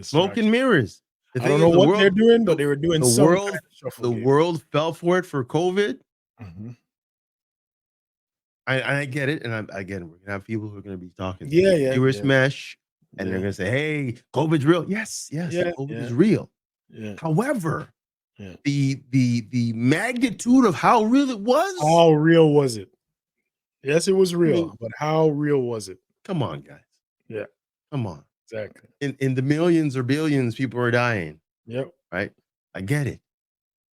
Smoke and Distraction. mirrors. The I thing don't is, know what they're doing, but they were doing the some kind world, of shuffle the game. world fell for it for COVID. Mhm. I get it, and again, we're gonna have people who are gonna be talking Yeah, yeah, serious yeah, mesh, and they're yeah, gonna say, "Hey, COVID's real." Yes, yes, yeah, COVID yeah, is real. yeah, However, yeah. the magnitude of how real it was. How real was it? Yes, it was I mean, real, but how real was it? come on, guys, Yeah, come on. exactly. In the millions or billions, people are dying. Yep, Right? I get it.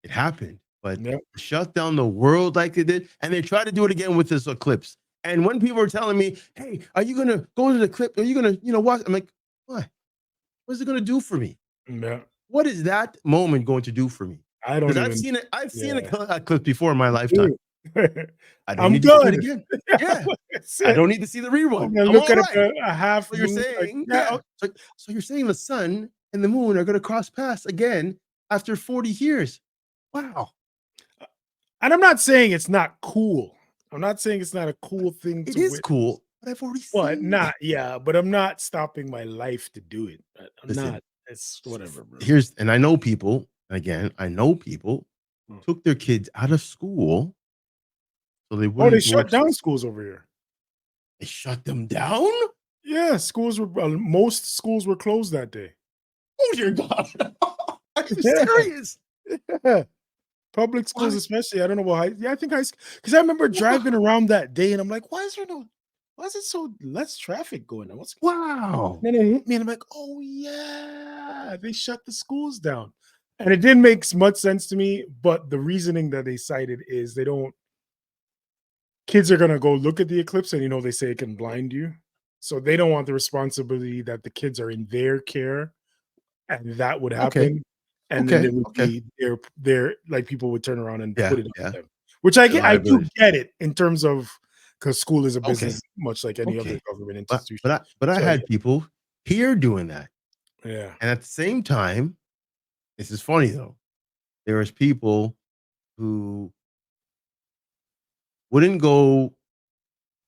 It happened, but yep. shut down the world like they did, and they tried to do it again with this eclipse. And when people are telling me, "Hey, are you gonna go to the eclipse? Are you gonna, watch?" I'm like, "What? What's it gonna do for me? Yeah. What is that moment going to do for me?" I don't Because I've even. seen it. I've seen Yeah, a eclipse before in my lifetime. dude. I don't I'm need to see it good. again. Yeah, Yeah, that's I it. don't need to see the I'm rerun. gonna I'm look all at right. a half So you're moon. Like, saying, yeah, yeah. So you're saying the sun and the moon are going to cross paths again after 40 years? Wow. and I'm not saying it's not cool. I'm not saying it's not a cool thing It to is witness, cool, but I've already but seen it. not, yeah, but I'm not stopping my life to do it. I'm Listen, not. It's whatever, bro. and I know people, again, I know people Mm. took their kids out of school so they Oh, they wouldn't shut watch. down schools over here. They shut them down? Yeah, schools were most schools were closed that day. Oh, dear God. Are you Yeah, serious? yeah. Public schools, What? especially. I don't know why. Yeah, I think because I remember driving around that day, and I'm like, why is it so less traffic going on? What's Wow. Then it hit me, and I'm like, oh yeah, they shut the schools down, and it didn't make much sense to me. But the reasoning that they cited is they don't. Kids are gonna go look at the eclipse, and they say it can blind you, so they don't want the responsibility that the kids are in their care and that would Okay. happen, and then Okay. there would Okay. be their like people would turn around and Yeah. put it on Yeah. them, which I Their get. I do liability. get it in terms of because school is a Okay. business, much like any other Okay. government But institution. but I but I So I had get, people here doing that. yeah, And at the same time, this is funny though. There was people who wouldn't go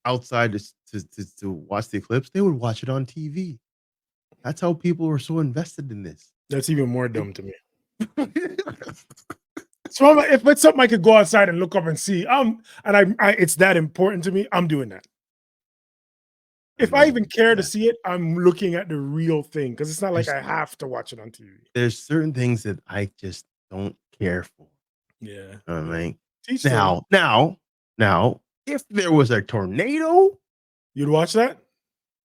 outside to watch the eclipse. They would watch it on TV. That's how people were so invested in this. that's even more dumb to me. So if it's something I could go outside and look up and see, and it's that important to me, I'm doing that. I'm If I never even gonna do care to that. see it, I'm looking at the real thing because it's not like There's I have to watch it on TV. there's certain things that I just don't care for. Yeah, I yeah. mean, Teach their own. now, if there was a tornado You'd watch that.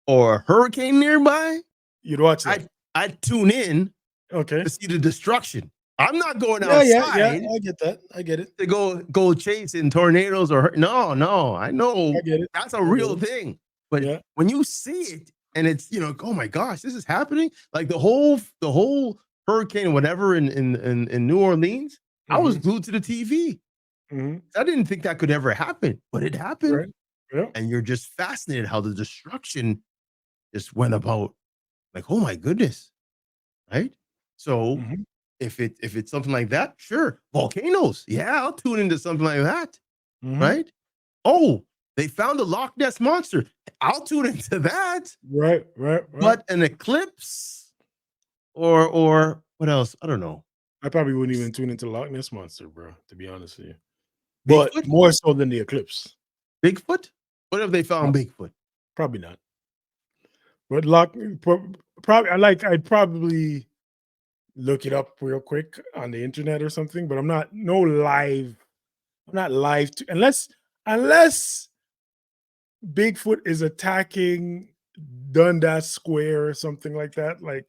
or a hurricane nearby, You'd watch that. I'd tune in Okay. to see the destruction. I'm not going Yeah, yeah, yeah. outside I get that. I get it. to go chasing tornadoes no. I I know get it. that's a I get real it. thing. But Yeah. when you see it and it's, oh my gosh, this is happening. Like the whole hurricane, whatever in New Orleans, I was Mhm. glued to the TV. I didn't think that could ever happen, but it happened. Right. Yeah. And you're just fascinated how the destruction just went about. Like, oh my goodness, right? So Hmm. if it's something like that, sure. Volcanoes, yeah, I'll tune into something like that, Hmm. right? Oh, they found a Loch Ness monster. I'll tune into that. Right. Right. Right. But an eclipse or what else? I don't know. I probably wouldn't even tune into Loch Ness Monster, bro, to be honest with you. But Bigfoot? more so than the Eclipse. Bigfoot? What if they found Bigfoot? Probably not. But probably I'd probably look it up real quick on the internet or something, but I'm not live to unless Bigfoot is attacking Dundas Square or something like that, like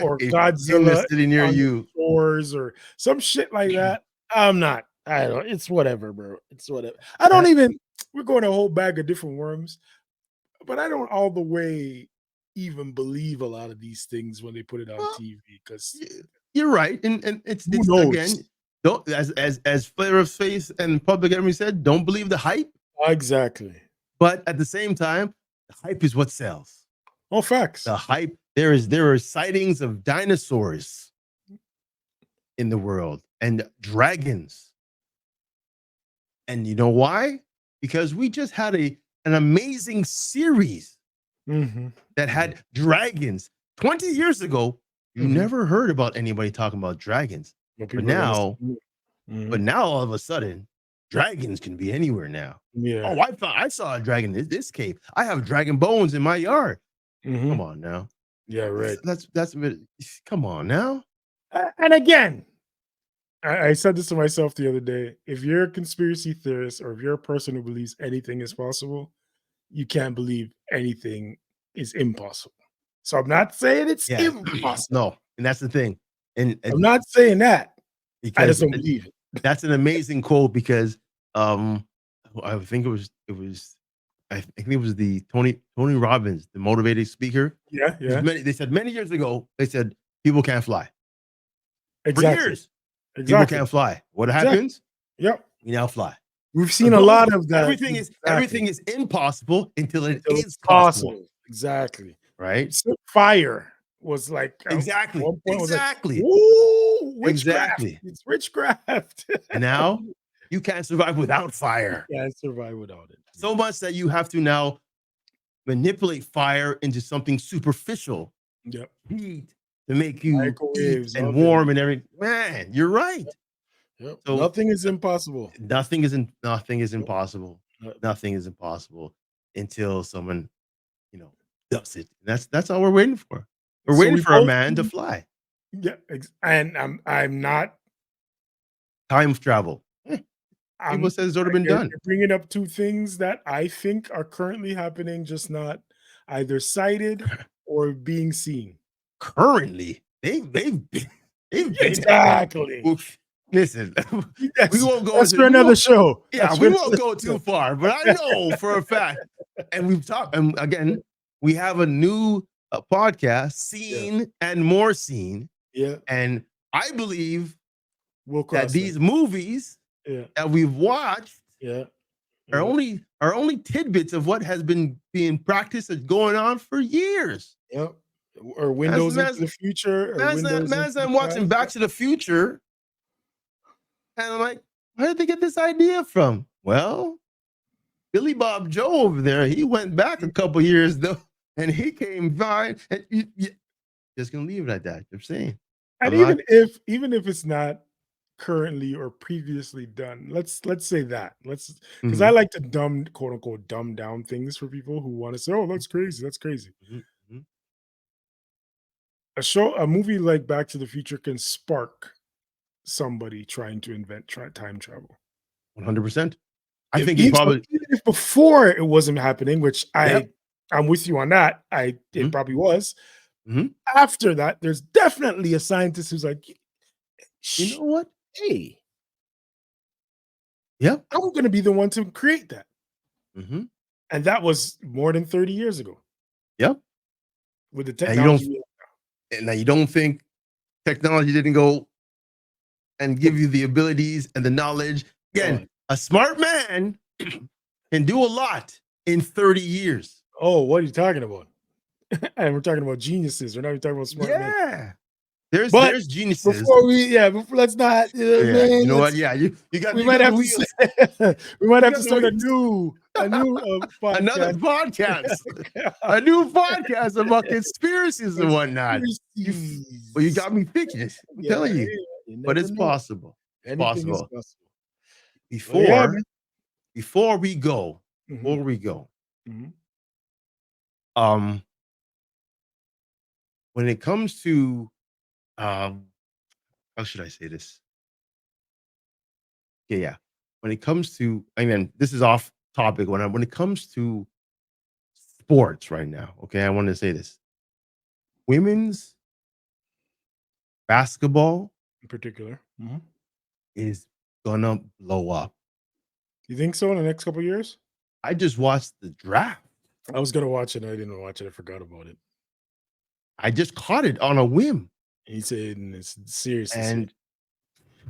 or In the Godzilla city near on the you. shores or some shit like that. I'm not. I don't. It's whatever, bro. It's whatever. I don't That even. We're going a whole bag of different worms, but I don't all the way even believe a lot of these things when they put it on well, TV because you're right. And who it's knows? again, don't as Flavor of Faith and Public Enemy said, don't believe the hype. Exactly. But at the same time, the hype is what sells. Oh, facts. The hype. There are sightings of dinosaurs in the world and dragons. And you know why? Because we just had an amazing series Hmm. that had dragons. 20 years ago, you Hmm. never heard about anybody talking about dragons. But But people are gonna. now, Hmm. all of a sudden, dragons can be anywhere now. Yeah. Oh, I saw a dragon in this cave. I have dragon bones in my yard. Hmm. Come on now. Yeah. Right. That's a bit. Come on now. And again, I said this to myself the other day. If you're a conspiracy theorist or if you're a person who believes anything is possible, you can't believe anything is impossible. So I'm not saying it's Yeah. impossible. No, and that's the thing. I'm And not saying that. I just because don't believe it. that's an amazing quote because um I think I think it was the Tony Robbins, the motivated speaker. Yeah, yeah, They said many years ago, they said people can't fly. For exactly, years, people exactly, can't fly. What exactly. happens? Yep, We now fly. we've So seen a don't lot of that. Exactly, everything is impossible until it until it's is possible, possible. Exactly. right? Fire was like Exactly. one point was like, Exactly. "Ooh, witchcraft! Exactly. It's witchcraft." And now you can't survive without fire. Can't survive without it. So much that you have to now manipulate fire into something superficial, Yep. heat to make you eat Microwaves, and ovens. warm and everything. Man, you're right. Yep. So Nothing is impossible. nothing is Yep. impossible. Yep. Nothing is impossible until someone, you know, does it. That's all we're waiting for. We're So waiting we for a both man to fly. yeah, and I'm not Time travel. People I'm says it's already been done. you're bringing up two things that I think are currently happening, just not either sighted or being seen. Currently, they've been Exactly. listen, we That's won't go that's into for we another won't show. yeah, That's for we won't another go too show. far, but I know for a fact, and we've talked, and again, we have a new podcast, Yeah, Seen and More Seen, yeah. and I believe We'll that cross that. these movies Yeah, that we've watched yeah, are yeah, only tidbits of what has been being practiced and going on for years. yeah. Or As windows into as the future or windows into as the I'm watching past. Back to the Future, and I'm like, where did they get this idea from? Well, Billy Bob Joe over there, he went back a couple years though, and he came by. And just gonna leave it at that. I'm saying, And I'm not. even if it's not currently or previously done, let's say that. Let's because I Mhm, like to dumb quote unquote dumb down things for people who want to say, oh, that's crazy, that's crazy. mhm, mhm. A movie like Back to the Future can spark somebody trying to invent time travel. 100%. I If think he even, so probably. even if before it wasn't happening, which Yep. I'm with you on that, it Mhm, probably was. mhm. After that, there's definitely a scientist who's like, You Shh, know what? hey, Yep. I'm going to be the one to create that. Mhm. And that was more than 30 years ago Yep. with the And you don't. technology. And now you don't think technology didn't go and give you the abilities and the knowledge. Oh, Again, A smart man can do a lot in 30 years. Oh, what are you talking about? And we're talking about geniuses. We're not even talking about smart men. Yeah. But There's geniuses. let's not, Yeah, man. you know what? Yeah, you got We you might got the have to wheels. we might You have got to the start a wheels. new Another podcast. podcast. A new podcast about conspiracies and whatnot. Well, you Conspiracies. got me thinking. I'm Yeah, telling you. you But never it's know. possible. It's Anything is possible. possible. Well, yeah, Before man. before we go, Mhm, mhm. um, when it comes to how should I say this? Yeah. When it comes to, I mean, this is off topic. When it comes to sports right now, okay, I want to say this: women's basketball In particular. is gonna blow up. You think so in the next couple of years? I just watched the draft. I was gonna watch it. I didn't watch it. I forgot about it. I just caught it on a whim, He said, "It's seriously serious." and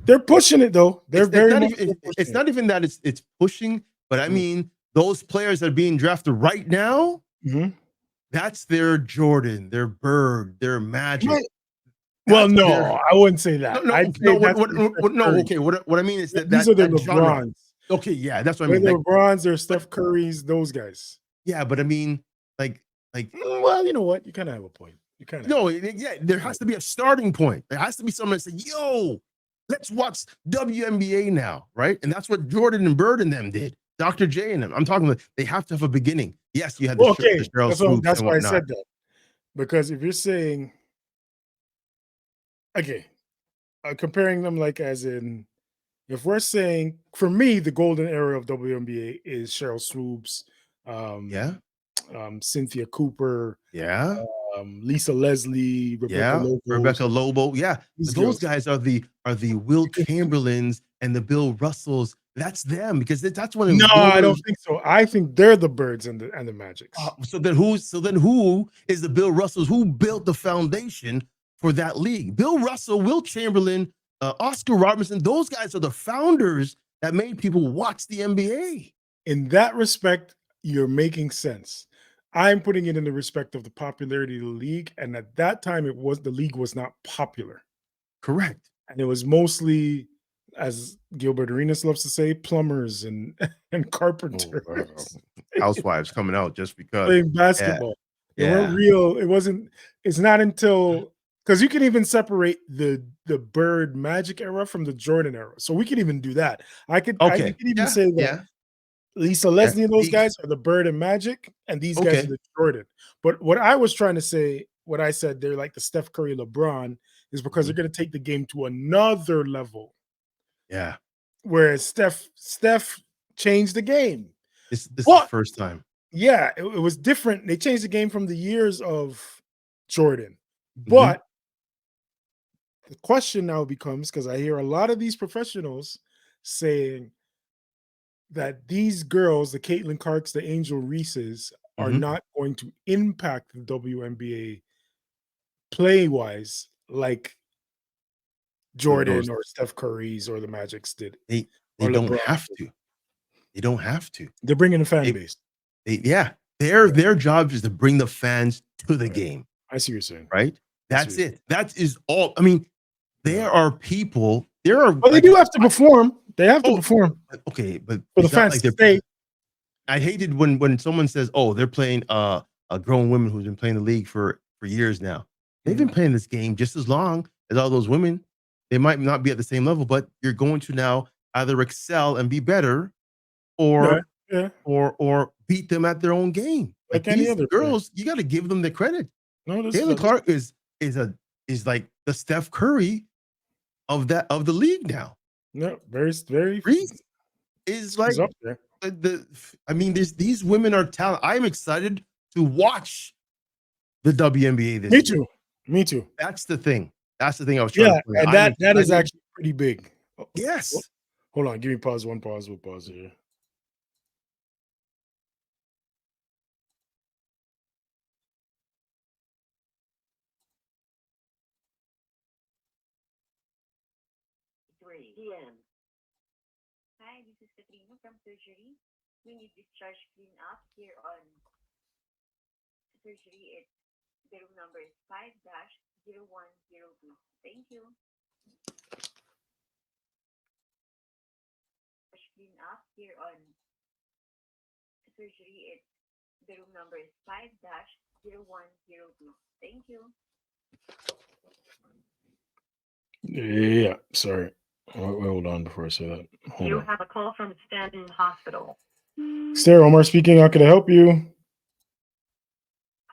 They're pushing it though. They're it's very not much even it's pushing it. not even that it's pushing, but I Mm. mean those players that are being drafted right now. Mhm. That's their Jordan, their Bird, their Magic. Right. Well, That's no, their I wouldn't say that. no, I'd okay, say no, that's the Steph no, Curry. okay, what I mean is that These are the that genre. LeBrons. Okay, yeah, that's what I They're mean. the Like, LeBrons. They're but Steph Currys. Those guys. yeah, but I mean, like Well, you know what? You kind of have a point. You kind of have no, yeah, there a has point. to be a starting point. There has to be someone that say, "Yo, let's watch WNBA now," right? And that's what Jordan and Bird and them did. Dr. J and them. I'm talking about they have to have a beginning. Yes, you had Well, the okay, Cheryl Swoops that's and why I whatnot. said that, because if you're saying, okay, comparing them like as in, if we're saying, for me, the golden era of WNBA is Cheryl Swoops, um, Yeah, Cynthia Cooper, yeah. Lisa Leslie, Rebecca Yeah, Lobos, Rebecca Lobo. Yeah, these but those girls. guys are the Will Chamberlains and the Bill Russells. That's them because that's when it No, was I don't boomers. think so. I think they're the Birds and the Magics. So then who is the Bill Russells? Who built the foundation for that league? Bill Russell, Will Chamberlain, Oscar Robertson. Those guys are the founders that made people watch the NBA. In that respect, you're making sense. I'm putting it in the respect of the popularity of the league, and at that time, the league was not popular, Correct. and it was mostly, as Gilbert Arenas loves to say, plumbers and and Oh, carpenters Housewives coming out just because. playing Yeah, basketball. They weren't yeah. real. It wasn't. It's not until, because you can even separate the Bird Magic era from the Jordan era, so we can even do that. You Okay. could even Yeah, say that yeah, Lisa yeah. Leslie and those guys are the Bird and Magic, and these guys are Okay. the Jordan. But what I was trying to say, what I said, they're like the Steph Curry, LeBron, is because they're Mhm. going to take the game to another level. Yeah. Whereas Steph changed the game. This is But first time. yeah, it was different. They changed the game from the years of Jordan. Mhm. But the question now becomes, because I hear a lot of these professionals saying that these girls, the Caitlin Clarks, the Angel Reeses, are Mhm. not going to impact the WNBA play wise like Those Jordan or Steph Curry's or the Magic's did they they or don't LeBron have did. to. They don't have to. They're bringing a fan They base. yeah. Their Yeah, their job is to bring the fans to the right. game, I see what you're saying. right? I see what That's you're saying. it. That is all. I mean, Yeah. there are people. There are Well, they like do have to perform. They have to oh perform okay, but for the it's not fans like to they're. stay. I hated when someone says, "Oh, they're playing a grown women who's been playing the league for years now." They've been Mhm. playing this game just as long as all those women. They might not be at the same level, but you're going to now either excel and be better, Yeah, or yeah, or beat them at their own game. Like like any these other player. girls, you got to give them the credit. No, Caitlin Clark is a is like the Steph Curry of the league now. no, very Reese is he's like up there. the I mean, these women are talent. I'm excited to watch the WNBA Me this year. too. Me too. That's the thing. That's the thing I was trying to Yeah, point out. and I'm that is excited. actually pretty big. Oh, Yes. hold on, give me pause. One pause. We'll pause here. Yeah, sorry. Hold on before I say that. Hold You on. have a call from Stanton Hospital. Sarah Omar speaking. How can I help you?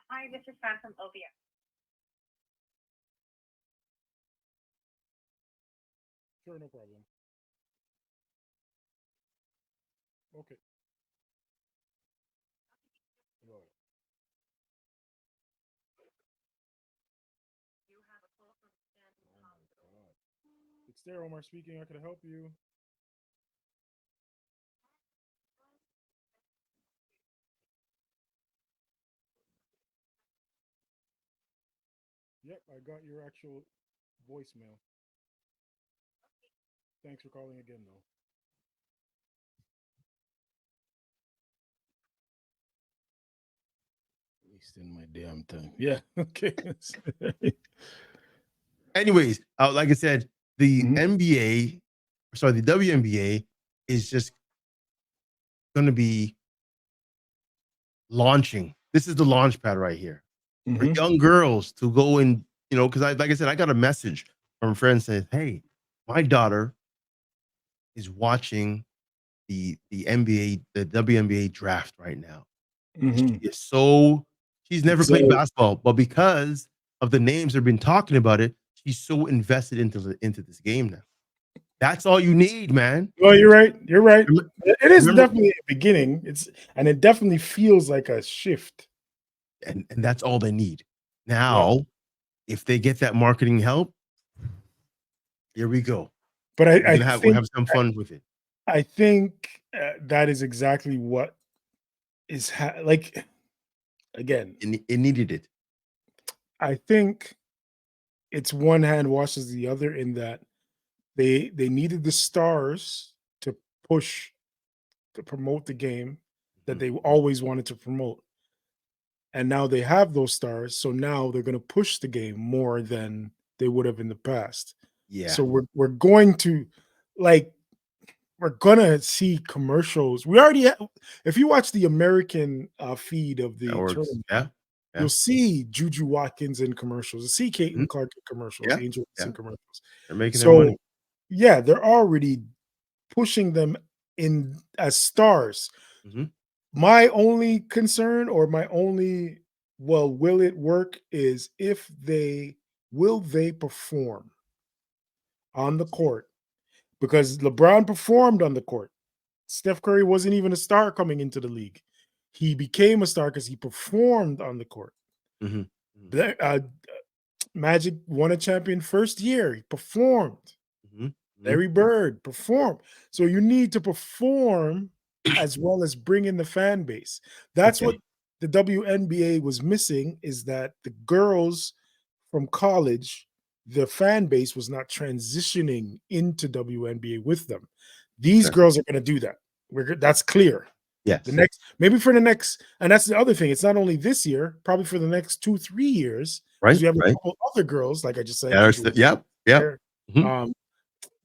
Hi, this is Sam from OBS. Sure, no problem. Okay. Go ahead. You have a call from Stanton Oh my Hospital. God. It's Sarah Omar speaking. How can I help you? Yep, I got your actual voicemail. Thanks for calling again, though. Wasting my damn time. Yeah. Okay. Anyways, like I said, the Mhm. NBA, sorry, the WNBA is just going to be launching. This is the launch pad right here for Mhm. young girls to go and, because like I said, I got a message from a friend saying, "Hey, my daughter is watching the NBA, the WNBA draft right now. Mhm. She is she's never played So, basketball, but because of the names that have been talking about it, she's so invested into this game now. That's all you need, man. well, you're right. You're right. Rem- It is Remember, definitely a beginning. And it definitely feels like a shift. and that's all they need. Yeah. Now, if they get that marketing help, here we go. But We're gonna have some fun with it. I think that is exactly what is like. Again, It needed it. I think it's one hand washes the other in that they needed the stars to push to promote the game that Mhm. they always wanted to promote. And now they have those stars, so now they're going to push the game more than they would have in the past. Yeah, So we're going to like we're gonna see commercials. We already if you watch the American feed of that the works. tournament, Yeah, yeah. you'll see Juju Watkins in commercials, you'll see Mhm. Caitlin Clark in commercials, Yeah, Angel Reese yeah. in commercials. They're making their So money. yeah, they're already pushing them in as stars. Mhm. My only concern or my only will it work is if they perform on the court because LeBron performed on the court. Steph Curry wasn't even a star coming into the league. He became a star because he performed on the court. Mhm. Mhm. Magic won a champion first year. He performed. Mhm. Mhm. Larry Bird performed. So you need to perform as well as bring in the fan base. That's what Okay. the WNBA was missing is that the girls from college, the fan base was not transitioning into WNBA with them. These Okay. girls are going to do that. That's clear. The Yes. next, maybe for the next, and that's the other thing. It's not only this year, probably for the next 2-3 years, because Right. you have a Right. couple other girls, like I just said, Yeah. Juju, Yep. Yep. there, Mhm. um,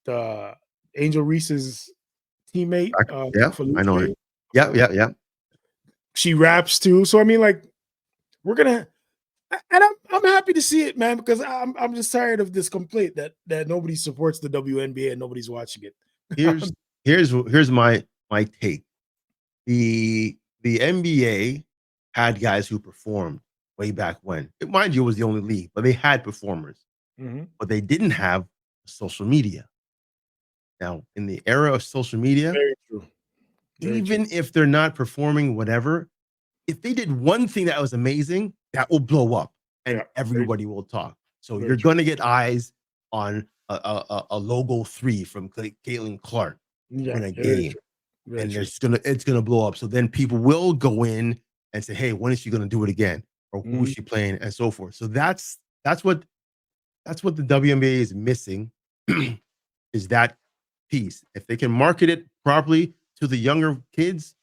the Angel Reese's teammate, Yeah. I know it. Feluche, Yeah. uh, Yeah. Yeah. she raps too. So I mean, like, we're gonna, and I'm happy to see it, man, because I'm just tired of this complaint that nobody supports the WNBA and nobody's watching it. Here's here's my take. The NBA had guys who performed way back when. Mind you, it was the only league, but they had performers. Mhm. But they didn't have social media. Now, in the era of social media, Very true. Very true. even if they're not performing whatever, if they did one thing that was amazing, that will blow up and Yeah. Very everybody will talk. So very you're true. gonna get eyes on a logo 3 from Caitlin Clark Yeah. in a Very game, true. Very and true. it's gonna blow up. So then people will go in and say, "Hey, when is she gonna do it again?" Or who is Mhm. she playing, and so forth. So that's what the WNBA is missing is that piece. If they can market it properly to the younger kids,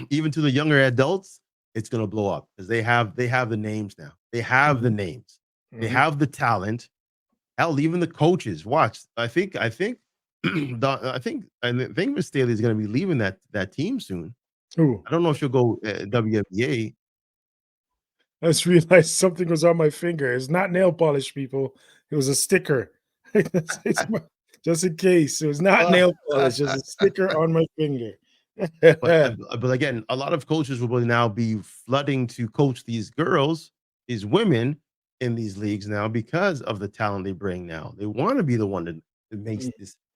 even to the younger adults, it's gonna blow up because they have the names now. They have the names. They have the talent. Hell, even the coaches. Watch. I think Miss Staley is gonna be leaving that team soon. Who? I don't know if she'll go WNBA. I just realized something was on my finger. It's not nail polish, people. It was a sticker. Just in case. It was not nail polish, just a sticker on my finger. But again, a lot of coaches will now be flooding to coach these girls, these women in these leagues now because of the talent they bring now. They want to be the one that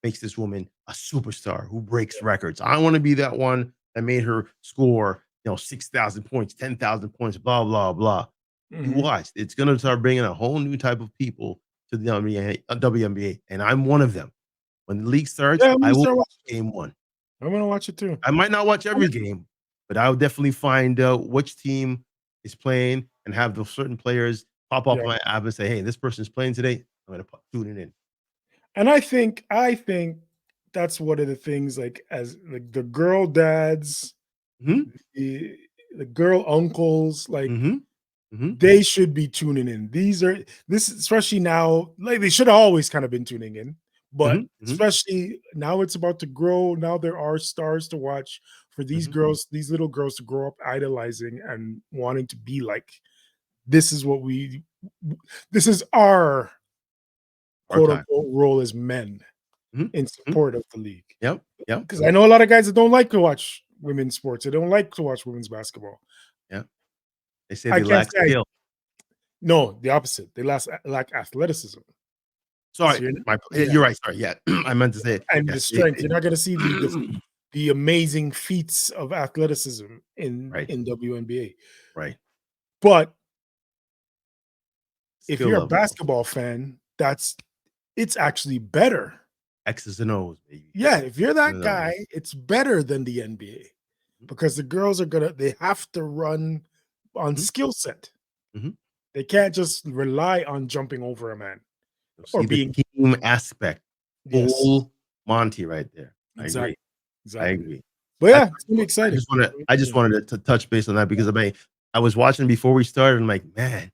makes this woman a superstar who breaks records. I want to be that one that made her score, 6,000 points, 10,000 points, blah, blah, blah. You watch. It's going to start bringing a whole new type of people to the WNBA, and I'm one of them. When the league starts, I will watch game one. I'm going to watch it too. I might not watch every game, but I'll definitely find out which team is playing and have those certain players pop up on my app and say, hey, this person's playing today. I'm going to tune it in. And I think that's one of the things, like, as like the girl dads, the girl uncles, like they should be tuning in. This especially now, like they should have always kind of been tuning in, but especially now it's about to grow. Now there are stars to watch for these girls, these little girls to grow up idolizing and wanting to be like. This is our quote unquote role as men in support of the league. Yep. Because I know a lot of guys that don't like to watch women's sports. They don't like to watch women's basketball. Yeah. They say they lack skill. No, the opposite. They lack athleticism. Sorry, you're right. Sorry, yeah. I meant to say it. And the strength. You're not going to see the amazing feats of athleticism in WNBA. Right. But if you're a basketball fan, it's actually better. X's and O's, baby. Yeah, if you're that guy, it's better than the NBA because the girls they have to run on skill set. They can't just rely on jumping over a man or being team aspect. Full Monty right there. Exactly. I agree. But yeah, it's gonna be exciting. I just wanted to touch base on that because I was watching before we started. I'm like, man.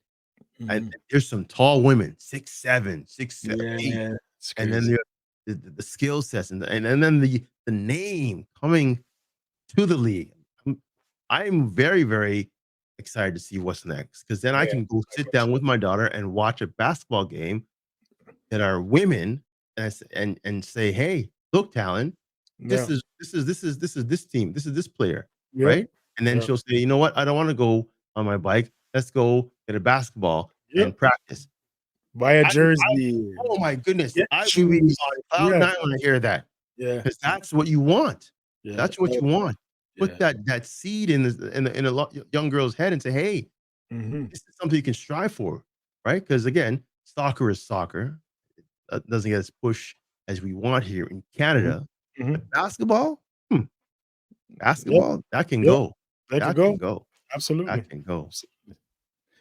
There's some tall women, 6'7", 6'8", and then the skill sets and then the name coming to the league. I'm very, very excited to see what's next because then I can go sit down with my daughter and watch a basketball game that are women and say, hey, look, Talon, this is this team, this is this player, right? And then she'll say, you know what? I don't want to go on my bike. Let's go get a basketball and practice. Buy a jersey. Oh my goodness. I will be on cloud nine when I hear that. Yeah. Because that's what you want. Yeah. That's what you want. Put that seed in a young girl's head and say, hey, this is something you can strive for. Right? Because again, soccer is soccer. It doesn't get as push as we want here in Canada. But basketball, that can go. That can go. Absolutely. That can go.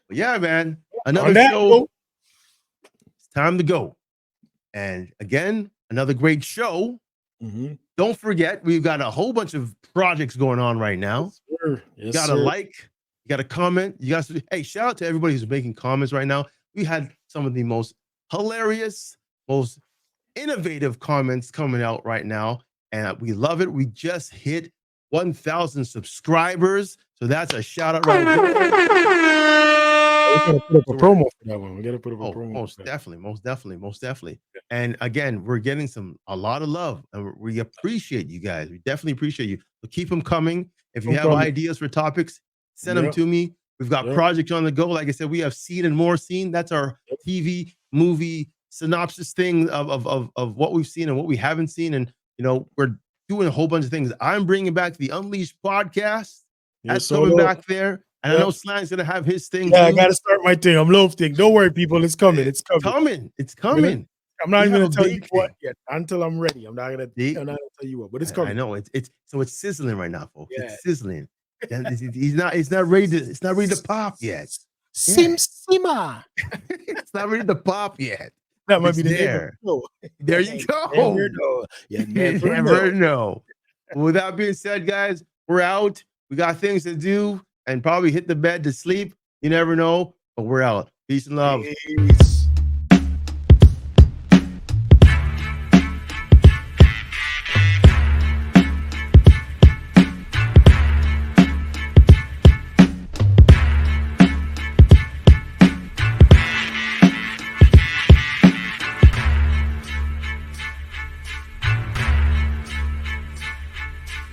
But yeah, man. Another show. It's time to go. And again, another great show. Don't forget, we've got a whole bunch of projects going on right now. You got to like, you got to comment. Hey, shout out to everybody who's making comments right now. We had some of the most hilarious, most innovative comments coming out right now. And we love it. We just hit 1,000 subscribers. So that's a shout out right there. We gotta put up a promo for that one. We gotta put up a promo. Most definitely. Yeah. And again, we're getting a lot of love, and we appreciate you guys. We definitely appreciate you. So keep them coming. If you have ideas for topics, send them to me. We've got projects on the go. Like I said, we have Seen and More Seen. That's our TV movie synopsis thing of what we've seen and what we haven't seen. And we're doing a whole bunch of things. I'm bringing back the Unleashed podcast. That's coming back there. And I know Slang's gonna have his thing. Yeah, too. I gotta start my thing. I'm loafing. Don't worry, people. It's coming. It's coming. It's coming. I'm not even gonna tell you what yet until I'm ready. I'm not gonna tell you what, but it's coming. I know it's sizzling right now, folks. Yeah. It's sizzling. It's not ready to pop yet. Simmer. It's not ready to pop yet. That might be there. There you go. You never know. Never know. With that being said, guys, we're out. We got things to do and probably hit the bed to sleep. You never know, but we're out. Peace and love. Peace.